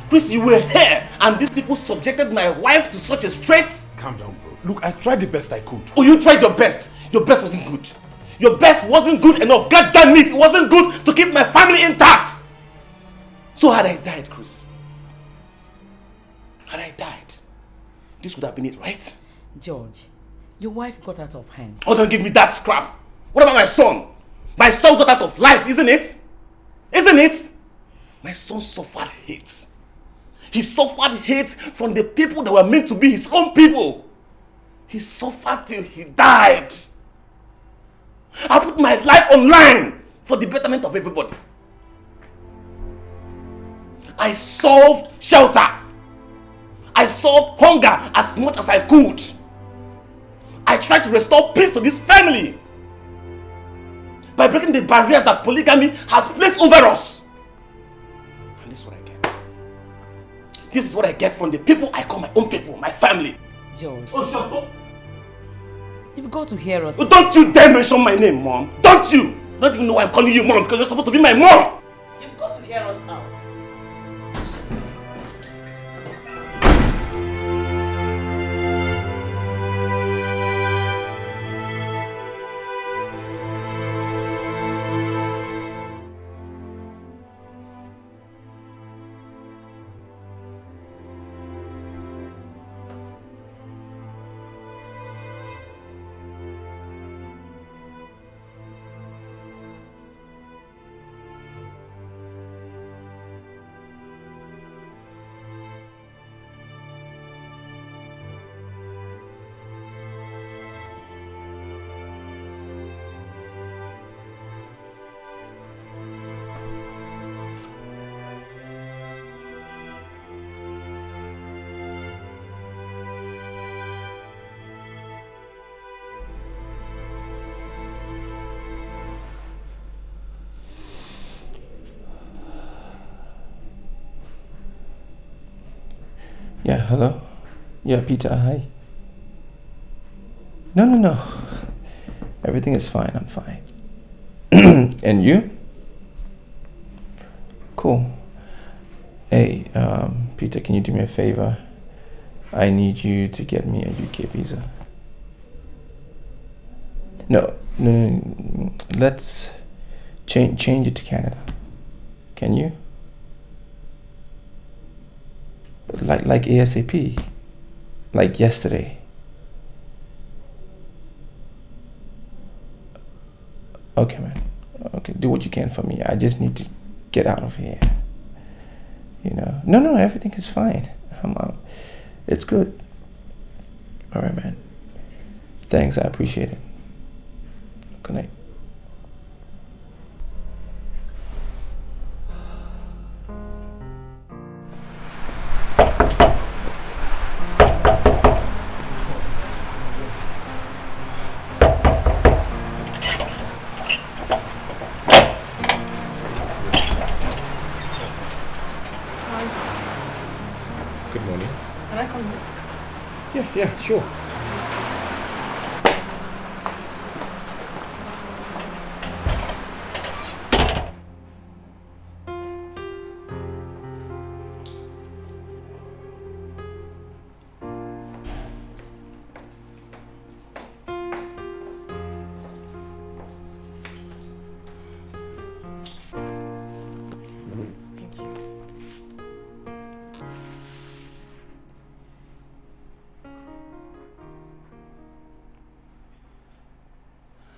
Chris, you were here, and these people subjected my wife to such a strait. Calm down, bro. Look, I tried the best I could. Oh, you tried your best. Your best wasn't good. Your best wasn't good enough. God damn it, it wasn't good to keep my family intact. So had I died, Chris, had I died, this would have been it, right? George, your wife got out of hand. Oh, don't give me that scrap. What about my son? My son got out of life, isn't it? Isn't it? My son suffered hate. He suffered hate from the people that were meant to be his own people. He suffered till he died. I put my life online for the betterment of everybody. I solved shelter. I solved hunger as much as I could. I tried to restore peace to this family by breaking the barriers that polygamy has placed over us. And this is what I get. This is what I get from the people I call my own people, my family. George. Oh, shut up. You've got to hear us. Don't you dare mention my name, Mom. Don't you? I don't even know why I'm calling you Mom, because you're supposed to be my mom. You've got to hear us out. Yeah, hello? Yeah, Peter, hi. No. Everything is fine, I'm fine. And you? Cool. Hey, Peter, can you do me a favor? I need you to get me a UK visa. No. Let's change it to Canada. Can you? Like ASAP. Like yesterday. Okay, man. Okay, do what you can for me. I just need to get out of here. You know? No, everything is fine. It's good. Alright, man. Thanks, I appreciate it. Good night. Yeah, sure.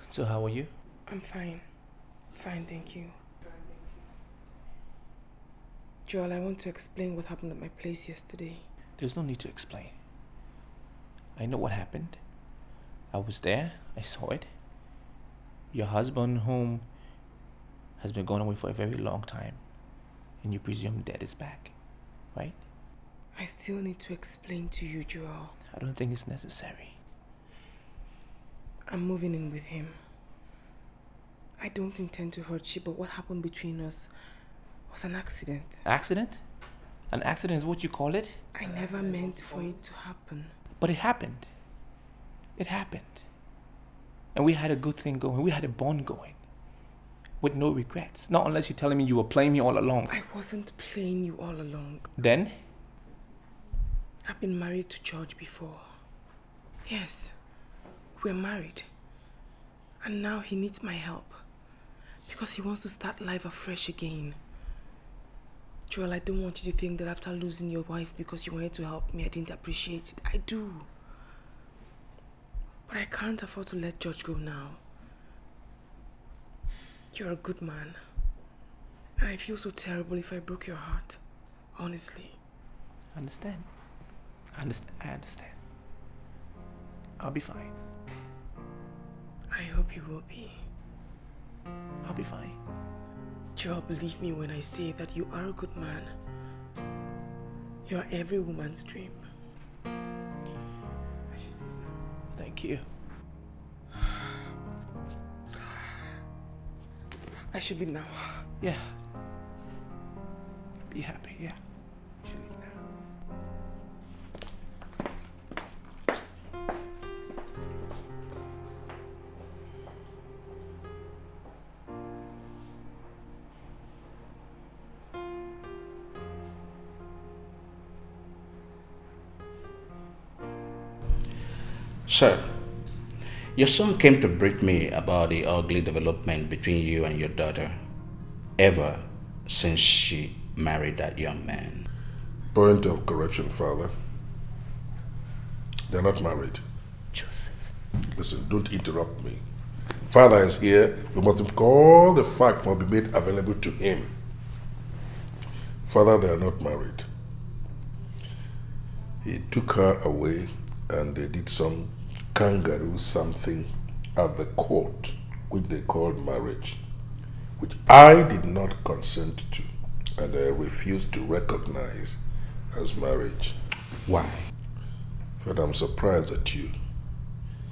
So how are you? I'm fine. Fine, thank you. Joel, I want to explain what happened at my place yesterday. There's no need to explain. I know what happened. I was there. I saw it. Your husband, whom has been gone away for a very long time, and you presume Dad is back, right? I still need to explain to you, Joel. I don't think it's necessary. I'm moving in with him. I don't intend to hurt you, but what happened between us was an accident. Accident? An accident is what you call it? I never meant for it to happen. But it happened. It happened. And we had a good thing going. We had a bond going. With no regrets. Not unless you're telling me you were playing me all along. I wasn't playing you all along. Then? I've been married to George before. Yes, we're married. And now he needs my help. Because he wants to start life afresh again. Joel, I don't want you to think that after losing your wife because you wanted to help me, I didn't appreciate it. I do. But I can't afford to let George go now. You're a good man. And I feel so terrible if I broke your heart. Honestly. I understand. I understand. I'll be fine. I hope you will be. I'll be fine. Joe, believe me when I say that you are a good man. You are every woman's dream. Thank you. I should leave now. Yeah. Be happy, yeah. You should leave now. Sir, your son came to brief me about the ugly development between you and your daughter ever since she married that young man. Point of correction, Father. They're not married. Joseph. Listen, don't interrupt me. Father is here. We must all the facts must be made available to him. Father, they are not married. He took her away and they did some kangaroo something at the court, which they called marriage, which I did not consent to and I refused to recognize as marriage. Why? But I'm surprised at you.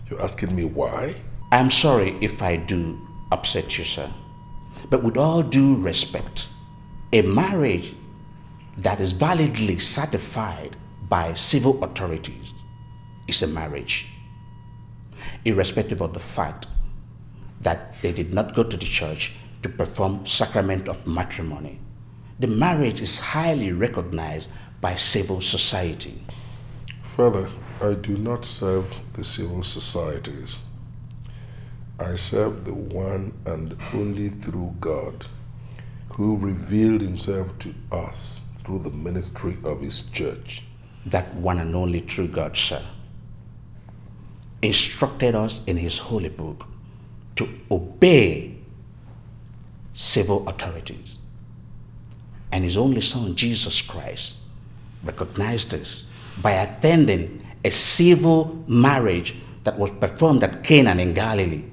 You're asking me why? I'm sorry if I do upset you, sir. But with all due respect, a marriage that is validly certified by civil authorities is a marriage, irrespective of the fact that they did not go to the church to perform sacrament of matrimony. The marriage is highly recognized by civil society. Father, I do not serve the civil societies. I serve the one and only true God, who revealed himself to us through the ministry of his church. That one and only true God, sir, instructed us in his holy book to obey civil authorities. And his only son, Jesus Christ, recognized this by attending a civil marriage that was performed at Cana in Galilee,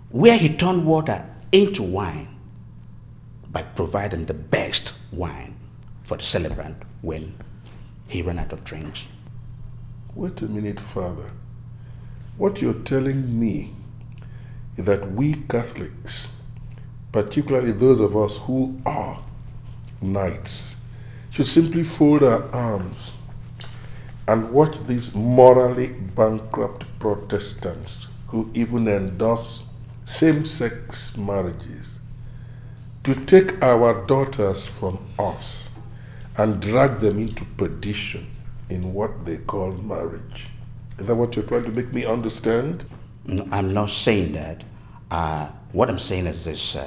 where he turned water into wine by providing the best wine for the celebrant when he ran out of drinks. Wait a minute, Father. What you're telling me is that we Catholics, particularly those of us who are knights, should simply fold our arms and watch these morally bankrupt Protestants who even endorse same-sex marriages to take our daughters from us and drag them into perdition in what they call marriage. Is that what you're trying to make me understand? No, I'm not saying that. What I'm saying is this,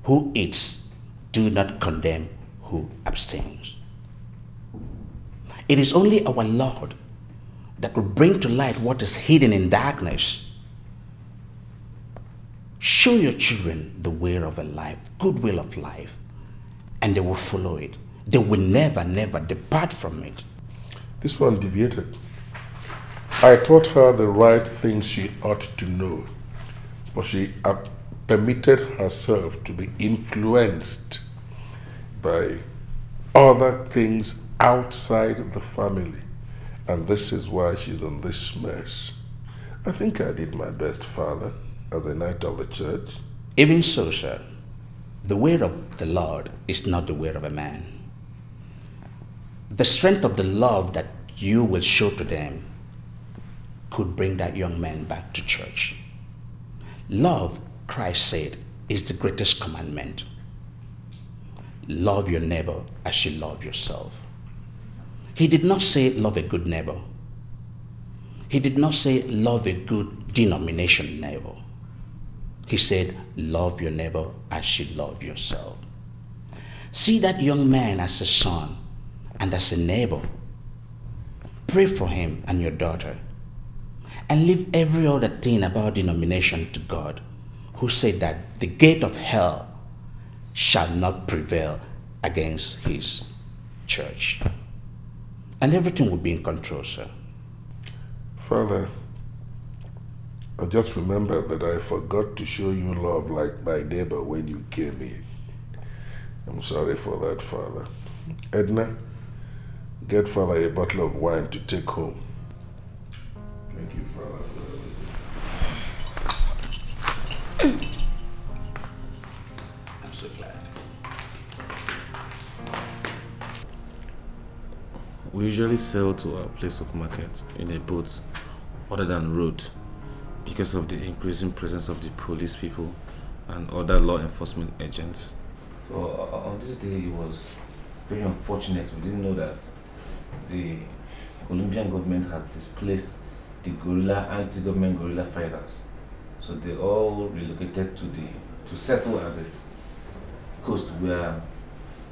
who eats, do not condemn who abstains. It is only our Lord that will bring to light what is hidden in darkness. Show your children the way of a life, good will of life, and they will follow it. They will never, never depart from it. This one deviated. I taught her the right things she ought to know, but she permitted herself to be influenced by other things outside the family. And this is why she's in this mess. I think I did my best, Father, as a knight of the church. Even so, sir, the way of the Lord is not the way of a man. The strength of the love that you will show to them could bring that young man back to church. Love, Christ said, is the greatest commandment. Love your neighbor as you love yourself. He did not say love a good neighbor. He did not say love a good denomination neighbor. He said love your neighbor as you love yourself. See that young man as a son and as a neighbor. Pray for him and your daughter. And leave every other thing about denomination to God, who said that the gate of hell shall not prevail against his church. And everything will be in control, sir. Father, I just remembered that I forgot to show you love like my neighbor when you came in. I'm sorry for that, Father. Edna, get Father a bottle of wine to take home. Thank you, Father, for everything. I'm so glad. We usually sail to our place of market in a boat other than road because of the increasing presence of the police people and other law enforcement agents. So on this day it was very unfortunate. We didn't know that the Colombian government has displaced the anti-government guerrilla fighters. So they all relocated to settle at the coast where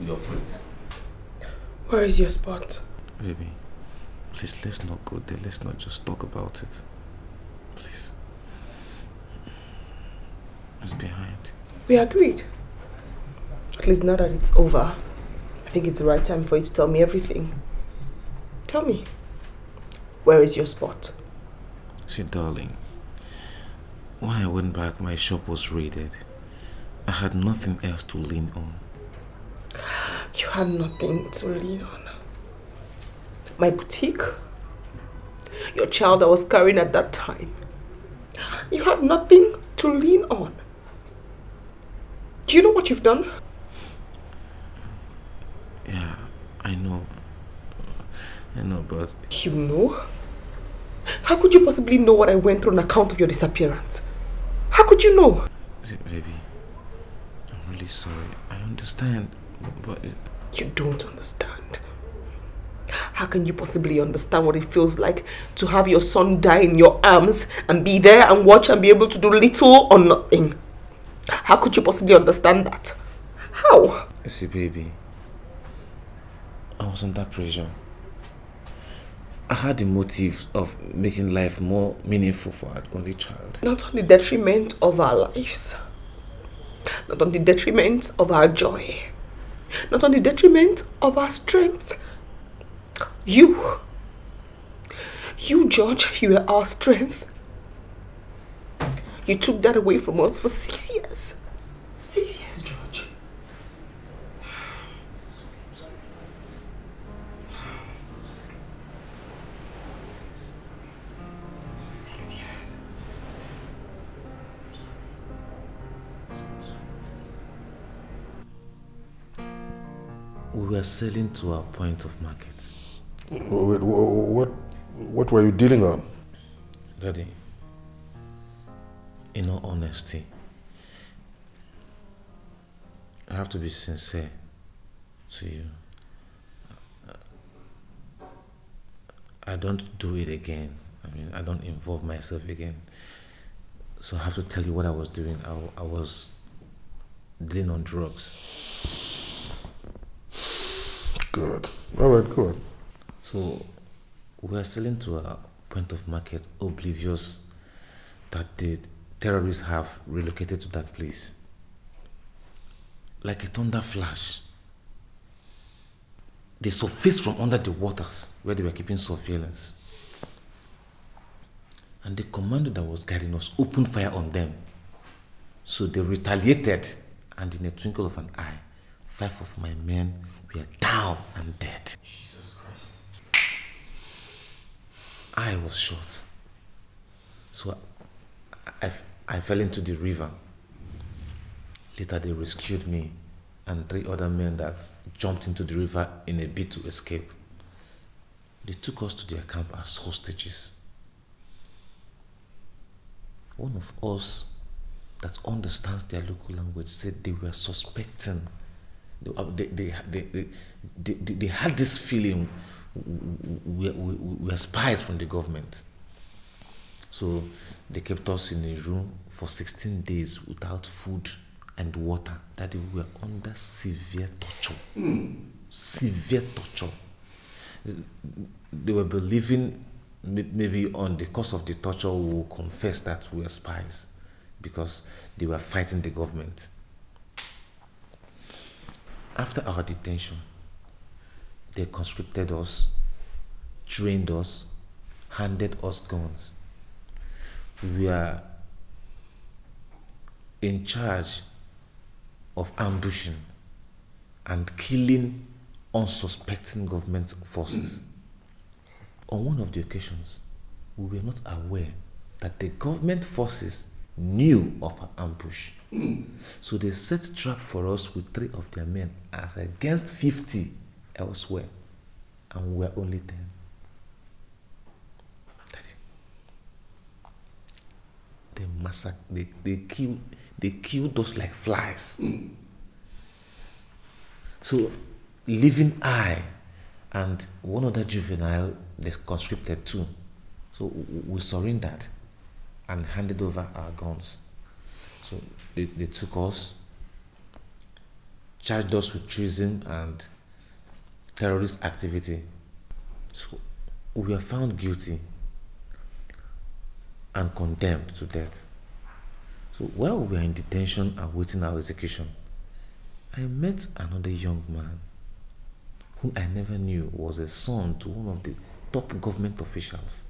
we operate. Where is your spot? Baby, please, let's not go there. Let's not just talk about it. Please. It's behind. We agreed. At least now that it's over, I think it's the right time for you to tell me everything. Tell me, where is your spot? See, darling, when I went back, my shop was raided. I had nothing else to lean on. You had nothing to lean on. My boutique? Your child I was carrying at that time. You had nothing to lean on. Do you know what you've done? Yeah, I know. But... You know? How could you possibly know what I went through on account of your disappearance? How could you know? See, baby, I'm really sorry. I understand, but... You don't understand. How can you possibly understand what it feels like to have your son die in your arms and be there and watch and be able to do little or nothing? How could you possibly understand that? How? See, baby, I was under pressure. I had the motive of making life more meaningful for our only child. Not on the detriment of our lives. Not on the detriment of our joy. Not on the detriment of our strength. You, George, you were our strength. You took that away from us for 6 years. 6 years, George. We were sailing to our point of market. Wait, what were you dealing on? Daddy, in all honesty, I have to be sincere to you. I don't do it again. I mean, I don't involve myself again. So I have to tell you what I was doing. I was dealing on drugs. Good. All right, go on. So we are selling to a point of market, oblivious that the terrorists have relocated to that place. Like a thunder flash, they surfaced from under the waters where they were keeping surveillance. And the commander that was guiding us opened fire on them. So they retaliated, and in a twinkle of an eye, 5 of my men were down and dead. Jesus Christ. I was shot. So I fell into the river. Later they rescued me and 3 other men that jumped into the river in a bid to escape. They took us to their camp as hostages. One of us that understands their local language said they were suspecting. They had this feeling we are spies from the government. So they kept us in a room for 16 days without food and water. That we were under severe torture. Severe torture. They were believing maybe on the course of the torture we will confess that we were spies because they were fighting the government. After our detention, they conscripted us, trained us, handed us guns. we are in charge of ambushing and killing unsuspecting government forces. On one of the occasions, we were not aware that the government forces knew of our ambush. So they set trap for us with 3 of their men as against 50 elsewhere, and we were only 10. They massacred, they killed us like flies. So leaving I and one other juvenile, they conscripted too. So we surrendered and handed over our guns. So they took us, charged us with treason and terrorist activity. So we were found guilty and condemned to death. So while we were in detention awaiting our execution, I met another young man whom I never knew was a son to one of the top government officials.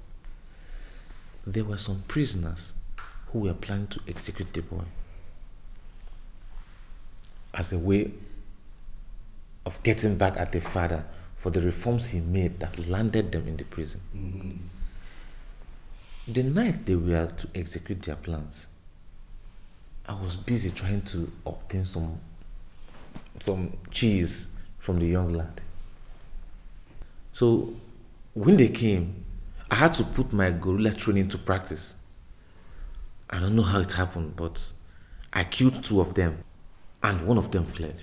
There were some prisoners who were planning to execute the boy as a way of getting back at the father for the reforms he made that landed them in the prison. The night they were to execute their plans, I was busy trying to obtain some cheese from the young lad. So when they came, I had to put my guerrilla training to practice. I don't know how it happened, but I killed 2 of them and one of them fled.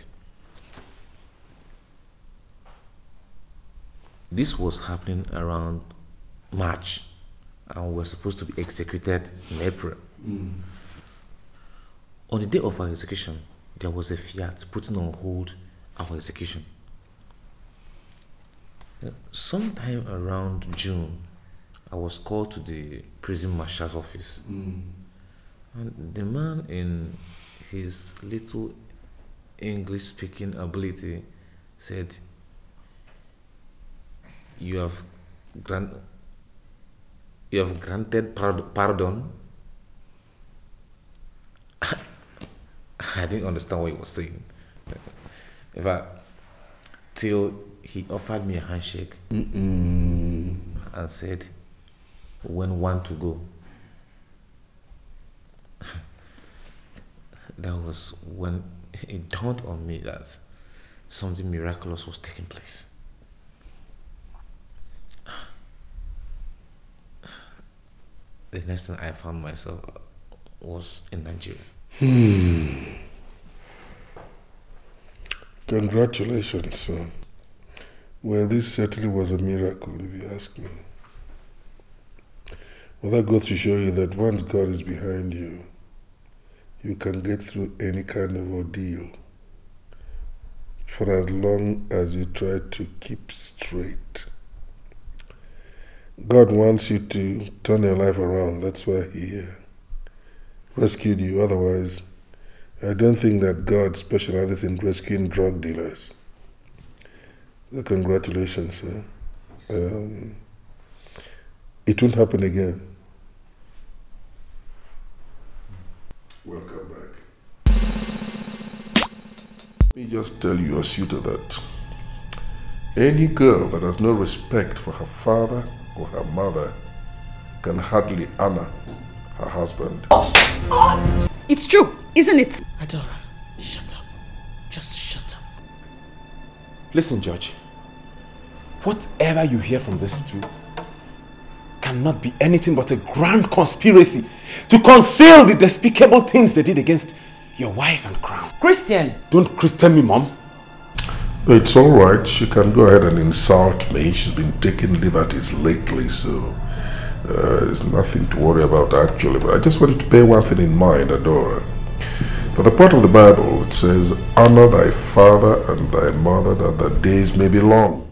This was happening around March, and we were supposed to be executed in April. On the day of our execution, there was a fiat putting on hold our execution. Sometime around June, I was called to the prison marshal's office. And the man, in his little English speaking ability, said, you have granted pardon. I didn't understand what he was saying. In fact, till he offered me a handshake and said, when want to go. That was when it dawned on me that something miraculous was taking place. The next thing I found myself was in Nigeria. Congratulations, son. Well, this certainly was a miracle, if you ask me. Well, that goes to show you that once God is behind you, you can get through any kind of ordeal for as long as you try to keep straight. God wants you to turn your life around. That's why He rescued you. Otherwise, I don't think that God specializes in rescuing drug dealers. So congratulations, sir. It won't happen again. Welcome back. Let me just tell your suitor that any girl that has no respect for her father or her mother can hardly honor her husband. It's true, isn't it? Adora, shut up. Just shut up. Listen, George. Whatever you hear from these two cannot be anything but a grand conspiracy to conceal the despicable things they did against your wife and crown. Christian! Don't Christian me, Mom. It's all right. She can go ahead and insult me. She's been taking liberties lately, so there's nothing to worry about actually. But I just wanted to bear one thing in mind, Adora. For the part of the Bible, it says, honor thy father and thy mother that the days may be long.